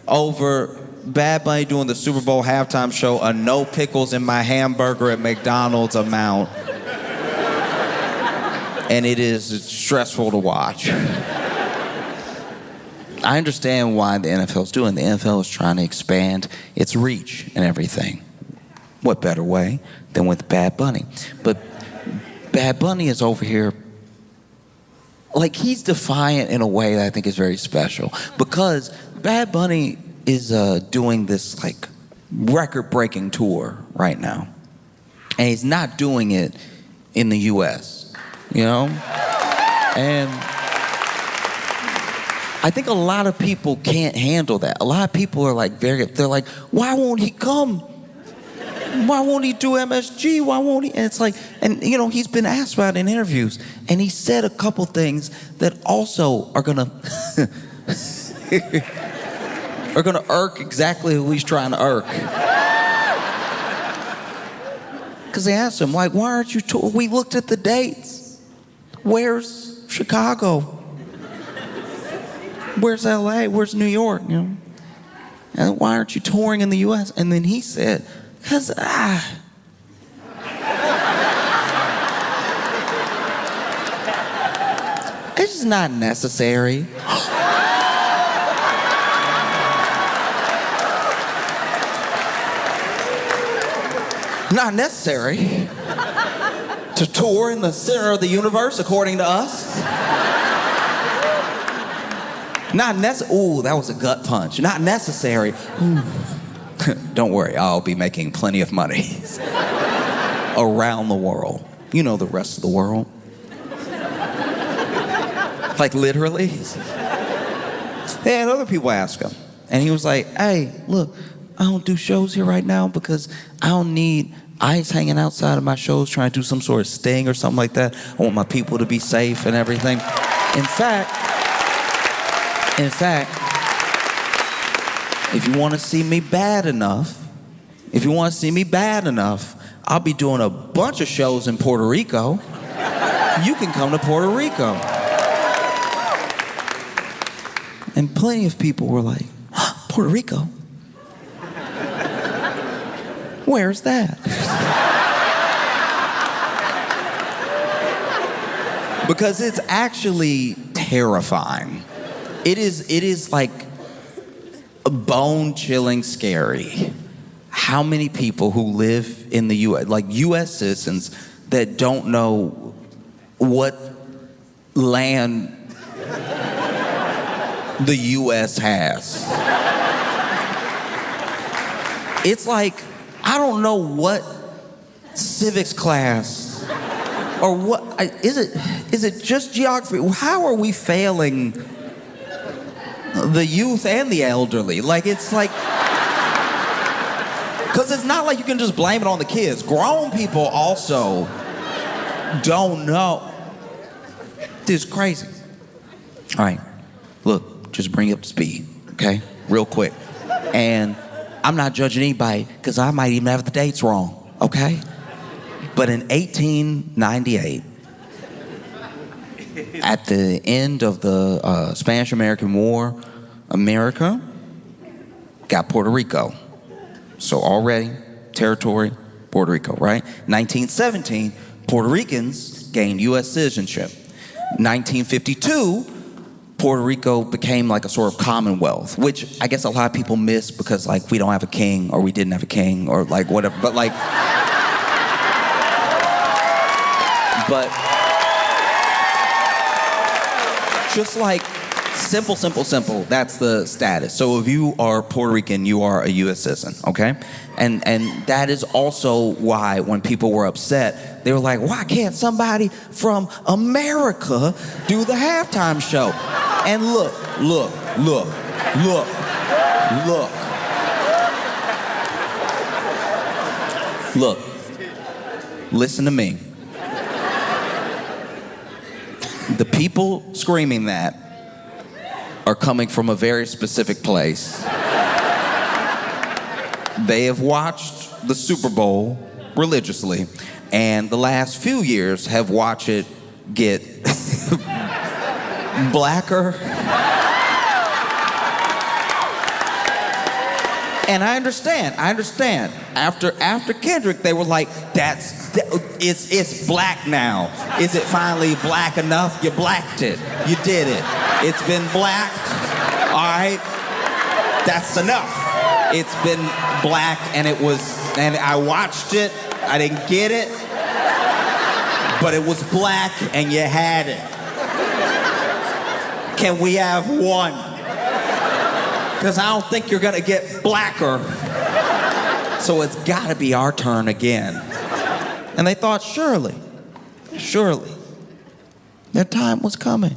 over Bad Bunny doing the Super Bowl halftime show, a no pickles in my hamburger at McDonald's amount. And it is stressful to watch. I understand why the NFL's doing. The NFL is trying to expand its reach and everything. What better way than with Bad Bunny? But Bad Bunny is over here, like, he's defiant in a way that I think is very special, because Bad Bunny is doing this like record-breaking tour right now, and he's not doing it in the U.S., you know? And I think a lot of people can't handle that. A lot of people are like they're like, why won't he come? Why won't he do MSG? Why won't he? And it's like, and you know, he's been asked about it in interviews, and he said a couple things that also are gonna are gonna irk exactly who he's trying to irk. Because they asked him, like, why aren't you touring? We looked at the dates. Where's Chicago? Where's LA? Where's New York? You know? And why aren't you touring in the US? And then he said, because it's just not necessary. Not necessary to tour in the center of the universe, according to us. Not necessary. Ooh, that was a gut punch. Not necessary. Don't worry, I'll be making plenty of money around the world. You know, the rest of the world. Like, literally. They had other people ask him, and he was like, hey, look, I don't do shows here right now because I don't need ICE hanging outside of my shows trying to do some sort of sting or something like that. I want my people to be safe and everything. In fact, if you want to see me bad enough, I'll be doing a bunch of shows in Puerto Rico. You can come to Puerto Rico. And plenty of people were like, Puerto Rico? Where's that? Because it's actually terrifying. It is like bone-chilling scary how many people who live in the U.S., like U.S. citizens, that don't know what land the U.S. has. It's like, I don't know what civics class or what is it just geography? How are we failing the youth and the elderly? Like, it's like, because it's not like you can just blame it on the kids. Grown people also don't know. This is crazy. All right, look, just bring you up to speed, okay? Real quick. And I'm not judging anybody because I might even have the dates wrong, okay? But in 1898, at the end of the Spanish-American War, America got Puerto Rico. So already, territory, Puerto Rico, right? 1917, Puerto Ricans gained U.S. citizenship. 1952, Puerto Rico became like a sort of commonwealth, which I guess a lot of people miss because like we don't have a king or we didn't have a king or like whatever. But just like simple, that's the status. So if you are Puerto Rican, you are a U.S. citizen, okay? And that is also why when people were upset, they were like, why can't somebody from America do the halftime show? And look. Listen to me. The people screaming that are coming from a very specific place. They have watched the Super Bowl religiously, and the last few years have watched it get blacker. And I understand. After Kendrick, they were like, it's black now. Is it finally black enough? You blacked it. You did it. It's been blacked. All right. That's enough. It's been black, and I watched it. I didn't get it, but it was black, and you had it. Can we have one? Because I don't think you're gonna get blacker. So it's gotta be our turn again. And they thought, surely, their time was coming.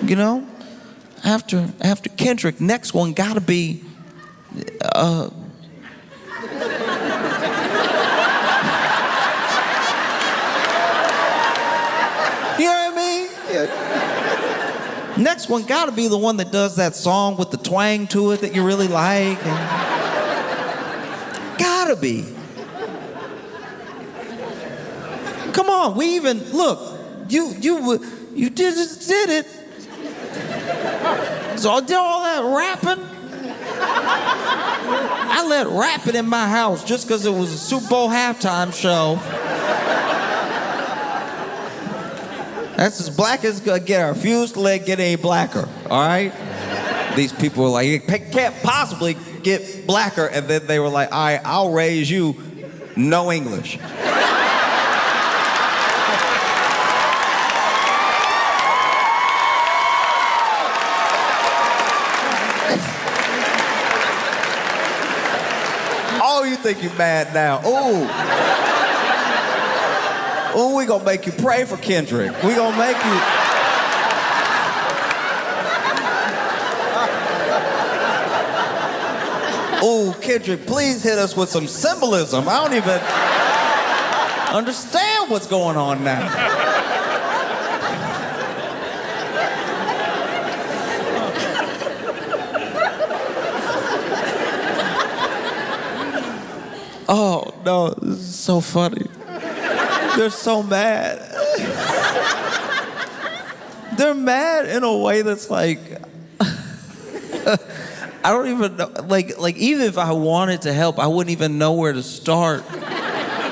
You know? After Kendrick, next one gotta be, you know what I mean? Yeah. Next one gotta be the one that does that song with the twang to it that you really like. Gotta be. Come on, we even look. You did it. So I did all that rapping. I let rapping in my house just because it was a Super Bowl halftime show. That's as black as it's gonna get. I refuse to let it get any blacker, all right? These people were like, it can't possibly get blacker. And then they were like, all right, I'll raise you no English. Oh, you think you're mad now? Ooh, we gonna make you pray for Kendrick. We gonna make you. Ooh, Kendrick, please hit us with some symbolism. I don't even understand what's going on now. Oh, no, this is so funny. They're so mad. They're mad in a way that's like, I don't even know, like even if I wanted to help, I wouldn't even know where to start.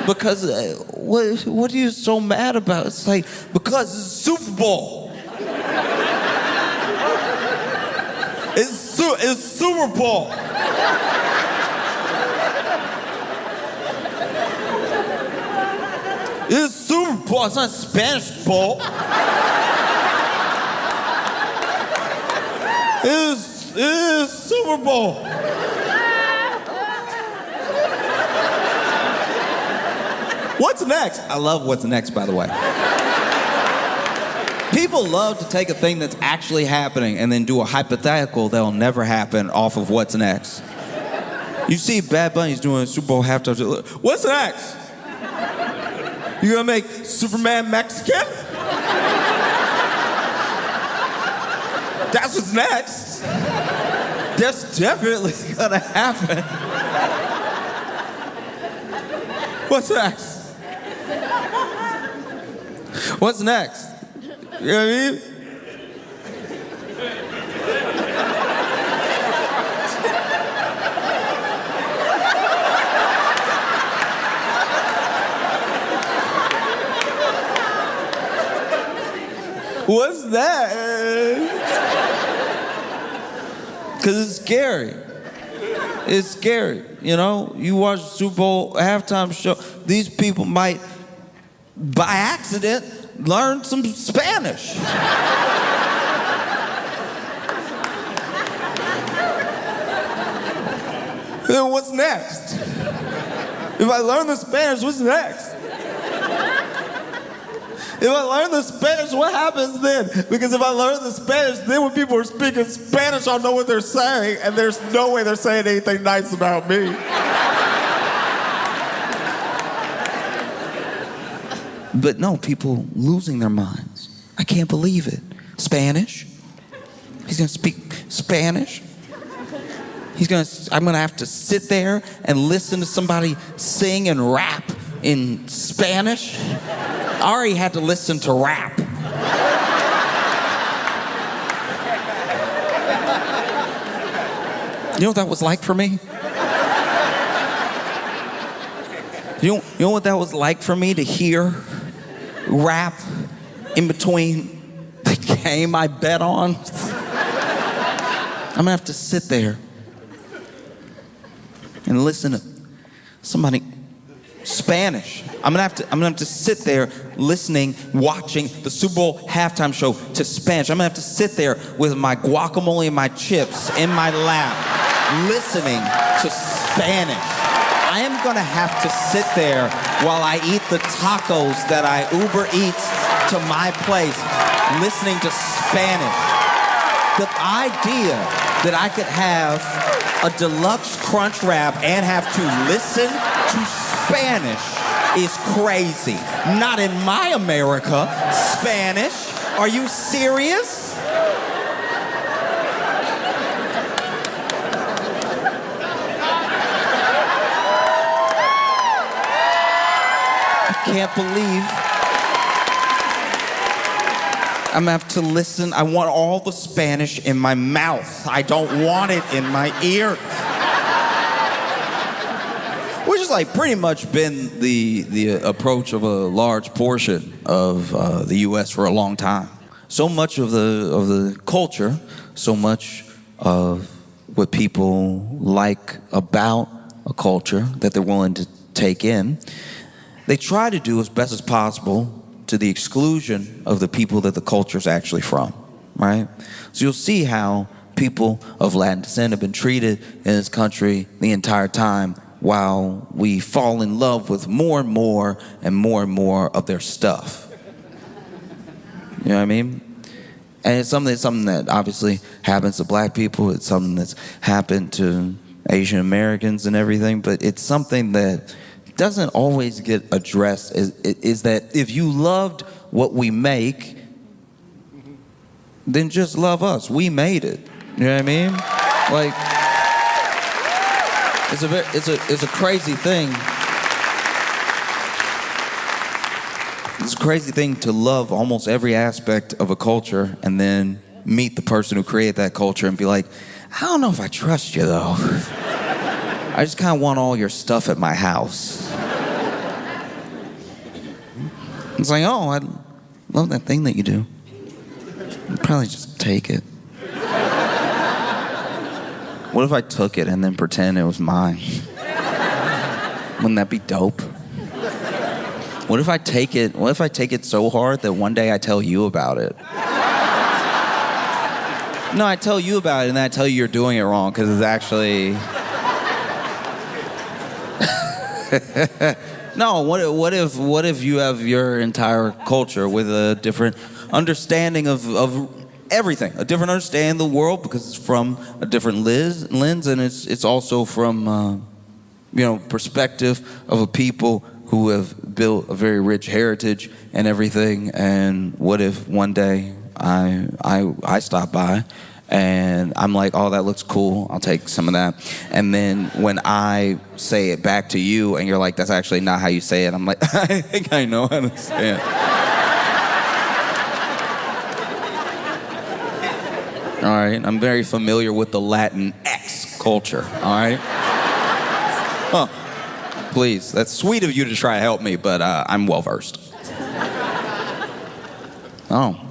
Because what are you so mad about? It's like, because it's Super Bowl. It's Super Bowl. It's Super Bowl. It's not Spanish Bowl. It is Super Bowl. What's next? I love what's next, by the way. People love to take a thing that's actually happening and then do a hypothetical that'll never happen off of what's next. You see Bad Bunny's doing a Super Bowl halftime. What's next? You gonna make Superman Mexican? That's what's next. That's definitely gonna happen. What's next? What's next? You know what I mean? What's that? Because it's scary. It's scary. You know, you watch the Super Bowl halftime show, these people might, by accident, learn some Spanish. Then what's next? If I learn the Spanish, what's next? If I learn the Spanish, what happens then? Because if I learn the Spanish, then when people are speaking Spanish, I'll know what they're saying, and there's no way they're saying anything nice about me. But no, people losing their minds. I can't believe it. Spanish? He's gonna speak Spanish? I'm gonna have to sit there and listen to somebody sing and rap in Spanish? I already had to listen to rap. You know what that was like for me? You know what that was like for me to hear rap in between the game I bet on? I'm gonna have to sit there and listen to somebody Spanish. I'm gonna have to sit there listening, watching the Super Bowl halftime show to Spanish. I'm gonna have to sit there with my guacamole and my chips in my lap, listening to Spanish. I am gonna have to sit there while I eat the tacos that I Uber Eats to my place, listening to Spanish. The idea that I could have a deluxe crunch wrap and have to listen to Spanish is crazy. Not in my America. Spanish? Are you serious? I can't believe I'm gonna have to listen. I want all the Spanish in my mouth. I don't want it in my ears. Which has like pretty much been the approach of a large portion of the U.S. for a long time. So much of the culture, so much of what people like about a culture that they're willing to take in, they try to do as best as possible to the exclusion of the people that the culture's actually from, right? So you'll see how people of Latin descent have been treated in this country the entire time, while we fall in love with more and more and more and more of their stuff. You know what I mean? And it's something that obviously happens to black people. It's something that's happened to Asian Americans and everything, but it's something that doesn't always get addressed, is that if you loved what we make, then just love us. We made it. You know what I mean? Like, it's a crazy thing. It's a crazy thing to love almost every aspect of a culture and then meet the person who created that culture and be like, I don't know if I trust you though. I just kind of want all your stuff at my house. It's like, oh, I love that thing that you do. I'd probably just take it. What if I took it and then pretend it was mine? Wouldn't that be dope? What if I take it so hard that one day I tell you about it? No, I tell you about it and then I tell you you're doing it wrong because it's actually... No, what if you have your entire culture with a different understanding of everything, a different understanding of the world because it's from a different lens, and it's also from perspective of a people who have built a very rich heritage and everything. And what if one day I stop by, and I'm like, oh, that looks cool. I'll take some of that. And then when I say it back to you, and you're like, that's actually not how you say it, I'm like, I think I know how to say it. All right, I'm very familiar with the Latin X culture, all right? Huh. Please, that's sweet of you to try to help me, but I'm well-versed. Oh.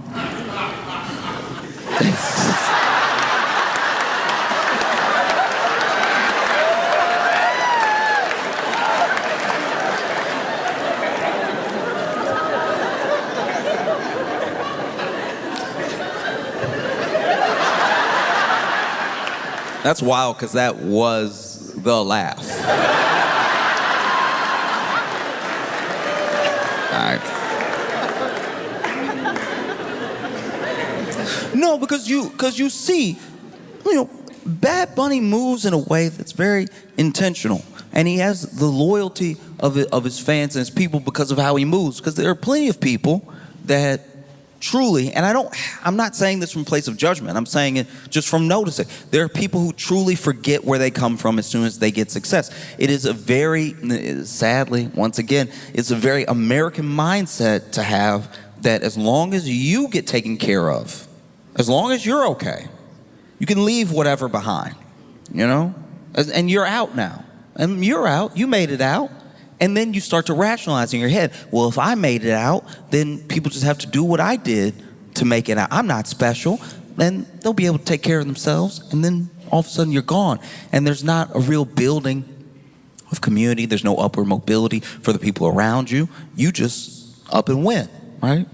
That's wild, because that was the laugh. All right. No, because you see, Bad Bunny moves in a way that's very intentional, and he has the loyalty of his fans and his people because of how he moves. Because there are plenty of people that truly, and I'm not saying this from a place of judgment, I'm saying it just from noticing. There are people who truly forget where they come from as soon as they get success. It is a very, sadly, once again, it's a very American mindset to have that as long as you get taken care of, as long as you're okay, you can leave whatever behind, And you're out now. And you're out, you made it out. And then you start to rationalize in your head, well, if I made it out, then people just have to do what I did to make it out. I'm not special. And they'll be able to take care of themselves. And then all of a sudden you're gone. And there's not a real building of community. There's no upward mobility for the people around you. You just up and win, right?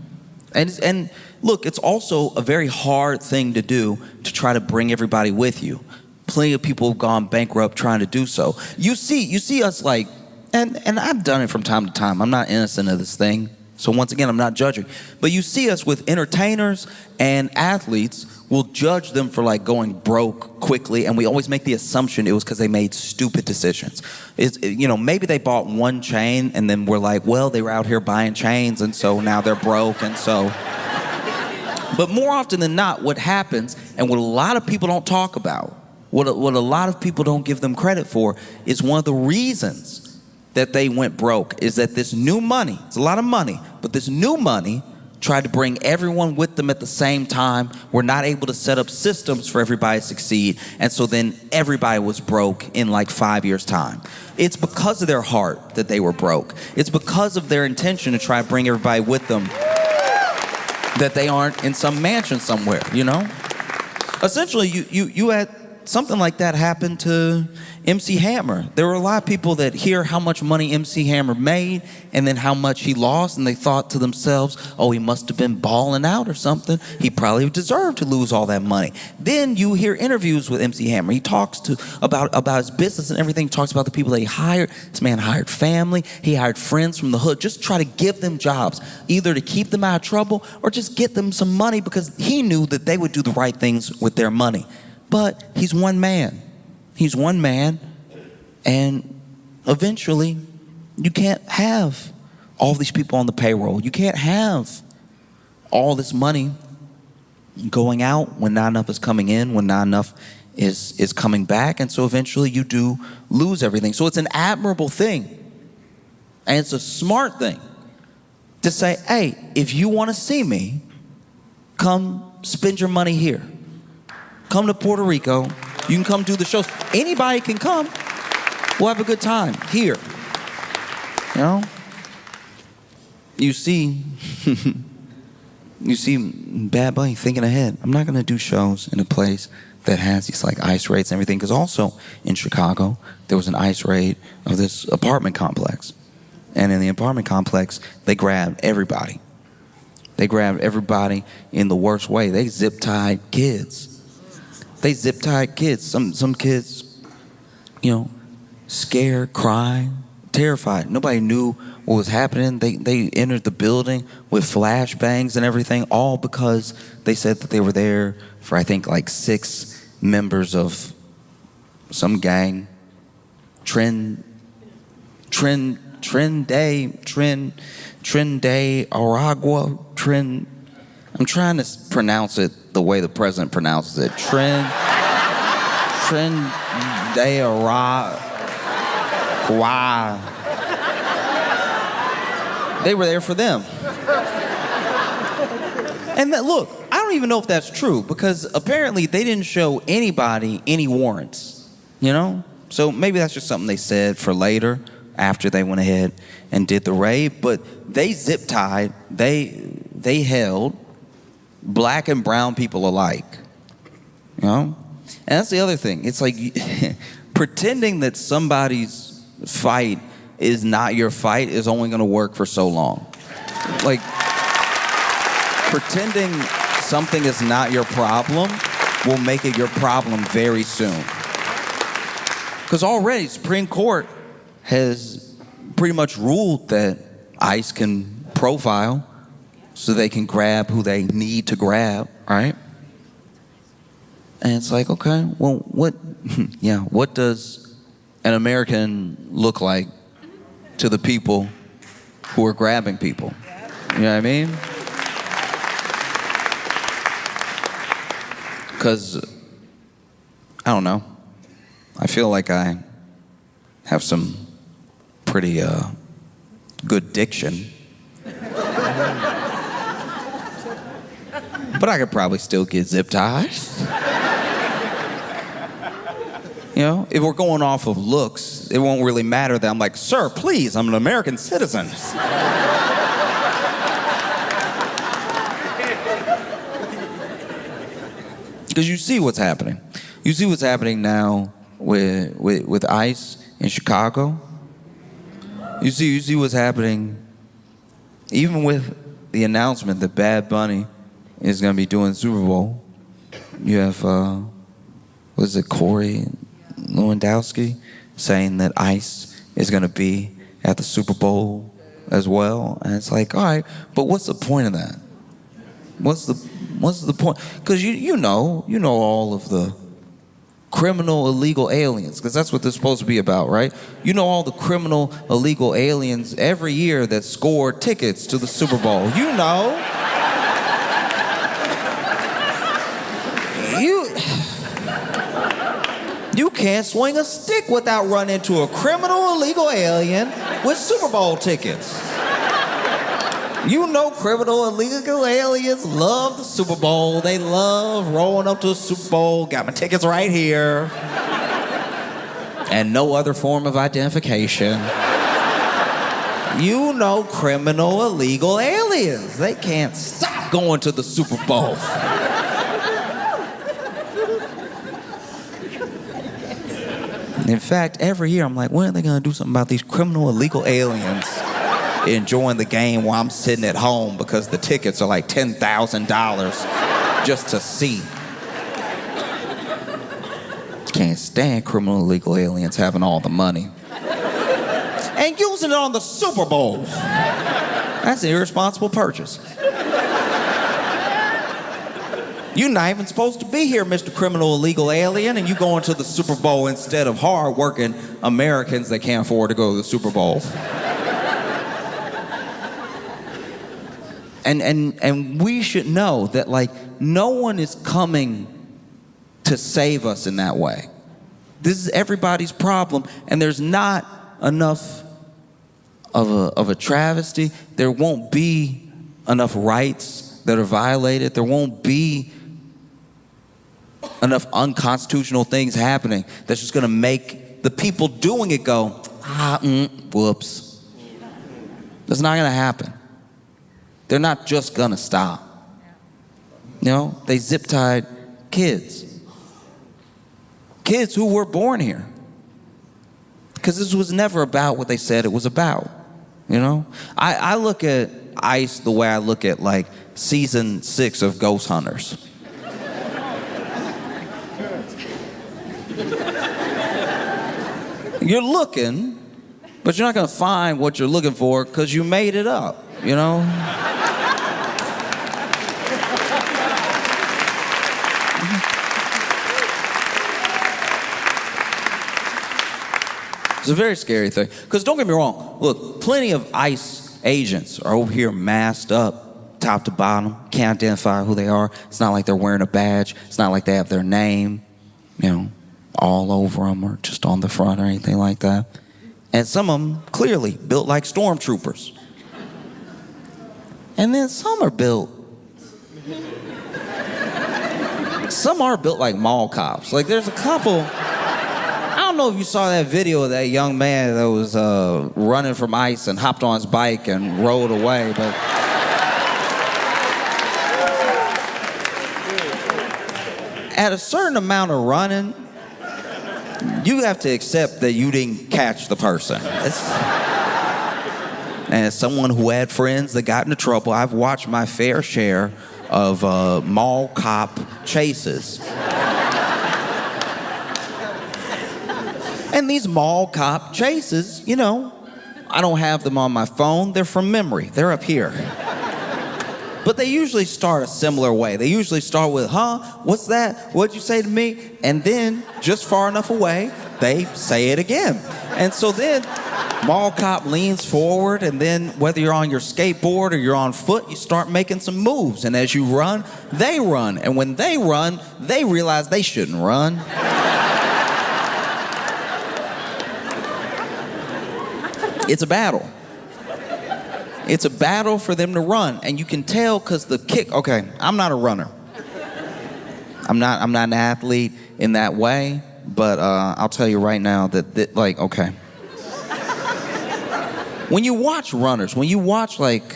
And look, it's also a very hard thing to do to try to bring everybody with you. Plenty of people have gone bankrupt trying to do so. You see us like, and I've done it from time to time. I'm not innocent of this thing. So once again, I'm not judging. But you see us with entertainers and athletes, we'll judge them for like going broke quickly, and we always make the assumption it was because they made stupid decisions. Maybe they bought one chain, and then we're like, well, they were out here buying chains, and so now they're broke, and so. But more often than not, what happens, and what a lot of people don't talk about, what a lot of people don't give them credit for, is one of the reasons that they went broke is that this new money, it's a lot of money, but this new money tried to bring everyone with them at the same time. We're not able to set up systems for everybody to succeed. And so then everybody was broke in like 5 years' time. It's because of their heart that they were broke. It's because of their intention to try to bring everybody with them that they aren't in some mansion somewhere, Essentially, you had something like that happen to MC Hammer. There were a lot of people that hear how much money MC Hammer made and then how much he lost, and they thought to themselves, oh, he must have been balling out or something. He probably deserved to lose all that money. Then you hear interviews with MC Hammer. He talks about his business and everything. He talks about the people that he hired. This man hired family. He hired friends from the hood. Just try to give them jobs, either to keep them out of trouble or just get them some money, because he knew that they would do the right things with their money. But he's one man. He's one man, and eventually you can't have all these people on the payroll. You can't have all this money going out when not enough is coming in, when not enough is coming back, and so eventually you do lose everything. So it's an admirable thing, and it's a smart thing to say, hey, if you want to see me, come spend your money here. Come to Puerto Rico. You can come do the shows. Anybody can come. We'll have a good time here. You see Bad Bunny thinking ahead. I'm not going to do shows in a place that has these like ICE raids and everything, because also in Chicago, there was an ICE raid of this apartment complex. And in the apartment complex, they grabbed everybody. They grabbed everybody in the worst way. They zip-tied kids. Some kids, scared, crying, terrified. Nobody knew what was happening. They entered the building with flashbangs and everything, all because they said that they were there for, I think, like 6 members of some gang. Trend Day, Aragua, I'm trying to pronounce it the way the president pronounces it. Why? They were there for them. And look, I don't even know if that's true because apparently they didn't show anybody any warrants, you know? So maybe that's just something they said for later after they went ahead and did the raid. But they zip-tied, they held black and brown people alike, you know? And that's the other thing. It's like pretending that somebody's fight is not your fight is only going to work for so long. Like, pretending something is not your problem will make it your problem very soon. Because already Supreme Court has pretty much ruled that ICE can profile so they can grab who they need to grab, right? And it's like, okay, well, what does an American look like to the people who are grabbing people? You know what I mean? Because, I don't know, I feel like I have some pretty good diction. But I could probably still get zip ties. You know, if we're going off of looks, it won't really matter that I'm like, sir, please, I'm an American citizen. Because you see what's happening. You see what's happening now with ICE in Chicago. You see what's happening even with the announcement that Bad Bunny is going to be doing the Super Bowl. You have, Corey Lewandowski saying that ICE is going to be at the Super Bowl as well. And it's like, all right, but what's the point of that? What's the point? Because you know all of the criminal illegal aliens, because that's what this is supposed to be about, right? You know all the criminal illegal aliens every year that score tickets to the Super Bowl. You know. You can't swing a stick without running into a criminal illegal alien with Super Bowl tickets. You know criminal illegal aliens love the Super Bowl. They love rolling up to the Super Bowl. Got my tickets right here. And no other form of identification. You know criminal illegal aliens. They can't stop going to the Super Bowl. In fact, every year I'm like, when are they gonna do something about these criminal illegal aliens enjoying the game while I'm sitting at home because the tickets are like $10,000 just to see. Can't stand criminal illegal aliens having all the money. And using it on the Super Bowl. That's an irresponsible purchase. You're not even supposed to be here, Mr. Criminal Illegal Alien, and you going to the Super Bowl instead of hard-working Americans that can't afford to go to the Super Bowl. And we should know that, like, no one is coming to save us in that way. This is everybody's problem, and there's not enough of a travesty. There won't be enough rights that are violated. There won't be enough unconstitutional things happening that's just gonna make the people doing it go, whoops. That's not gonna happen. They're not just gonna stop. You know, they zip-tied kids. Kids who were born here. Because this was never about what they said it was about. You know? I look at ICE the way I look at, like, season 6 of Ghost Hunters. You're looking, but you're not gonna find what you're looking for because you made it up, you know? It's a very scary thing. Because don't get me wrong, look, plenty of ICE agents are over here masked up top to bottom. Can't identify who they are. It's not like they're wearing a badge. It's not like they have their name, all over them or just on the front or anything like that. And some of them clearly built like stormtroopers. And then some are built like mall cops. Like there's a couple. I don't know if you saw that video of that young man that was running from ICE and hopped on his bike and rode away, but at a certain amount of running, you have to accept that you didn't catch the person. And as someone who had friends that got into trouble, I've watched my fair share of mall cop chases. And these mall cop chases, I don't have them on my phone. They're from memory. They're up here. But they usually start a similar way. They usually start with, what's that? What'd you say to me? And then, just far enough away, they say it again. And so then, mall cop leans forward, and then whether you're on your skateboard or you're on foot, you start making some moves. And as you run, they run. And when they run, they realize they shouldn't run. It's a battle. It's a battle for them to run, and you can tell because the kick. Okay, I'm not a runner. I'm not an athlete in that way, but I'll tell you right now that okay. When you watch runners, when you watch like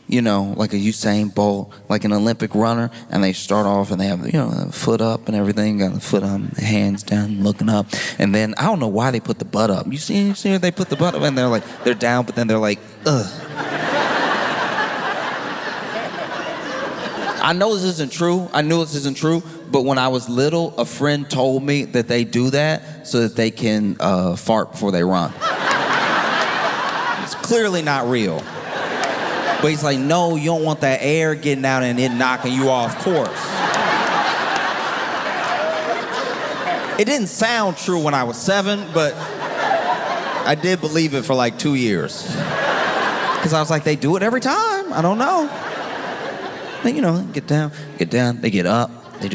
a Usain Bolt, like an Olympic runner, and they start off and they have a foot up and everything, got the foot on, the hands down, looking up, and then I don't know why they put the butt up. You see they put the butt up and they're down, but then they're like, ugh. I know this isn't true. I knew this isn't true, but when I was little, a friend told me that they do that so that they can fart before they run. It's clearly not real. But he's like, no, you don't want that air getting out and it knocking you off course. It didn't sound true when I was 7, but I did believe it for like 2 years. Because I was like, they do it every time. I don't know. They, get down, they get up, they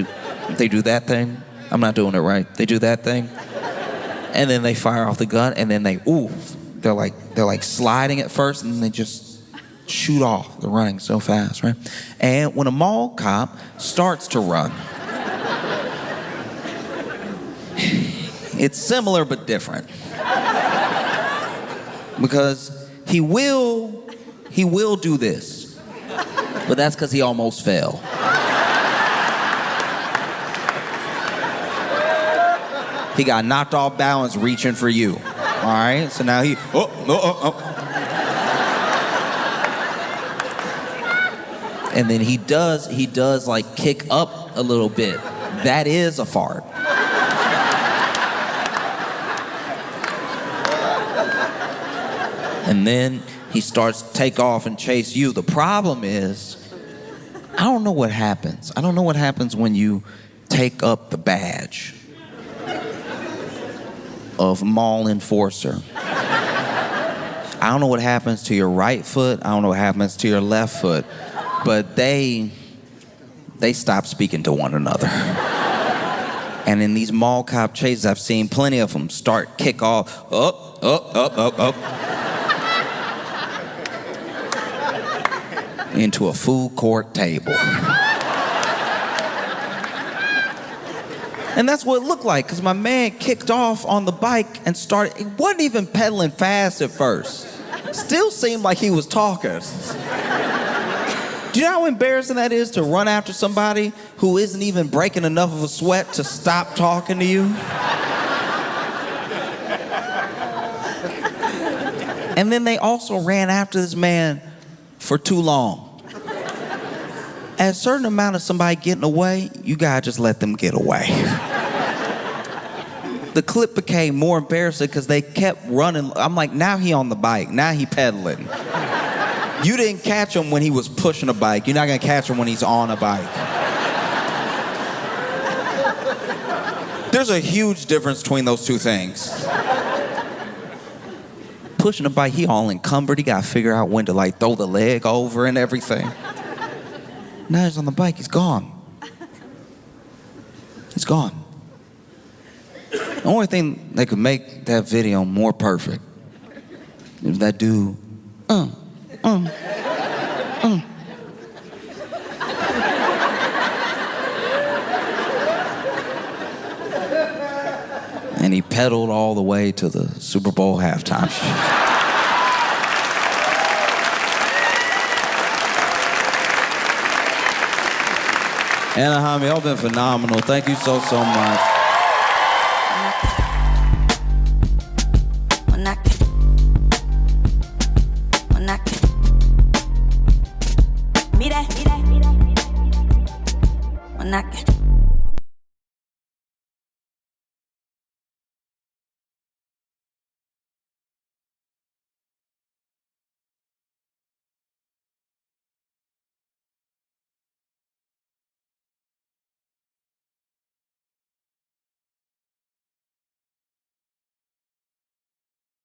do that thing. I'm not doing it right. They do that thing. And then they fire off the gun, and then they're like sliding at first, and then they just shoot off. They're running so fast, right? And when a mall cop starts to run, it's similar but different. Because he will do this. But that's because he almost fell. He got knocked off balance reaching for you. All right? So now he, And then he does like kick up a little bit. That is a fart. And then he starts to take off and chase you. The problem is, I don't know what happens. I don't know what happens when you take up the badge of mall enforcer. I don't know what happens to your right foot. I don't know what happens to your left foot. But they stop speaking to one another. And in these mall cop chases, I've seen plenty of them kick off, up. Into a food court table. And that's what it looked like, because my man kicked off on the bike and he wasn't even pedaling fast at first. Still seemed like he was talking. Do you know how embarrassing that is to run after somebody who isn't even breaking enough of a sweat to stop talking to you? And then they also ran after this man for too long. At a certain amount of somebody getting away, you gotta just let them get away. The clip became more embarrassing because they kept running. I'm like, now he on the bike, now he pedaling. You didn't catch him when he was pushing a bike. You're not gonna catch him when he's on a bike. There's a huge difference between those two things. Pushing a bike, he all encumbered. He gotta figure out when to throw the leg over and everything. Now he's on the bike. He's gone. He's gone. The only thing that could make that video more perfect is that dude. And he pedaled all the way to the Super Bowl halftime show. Anaheim, y'all been phenomenal. Thank you so much. When I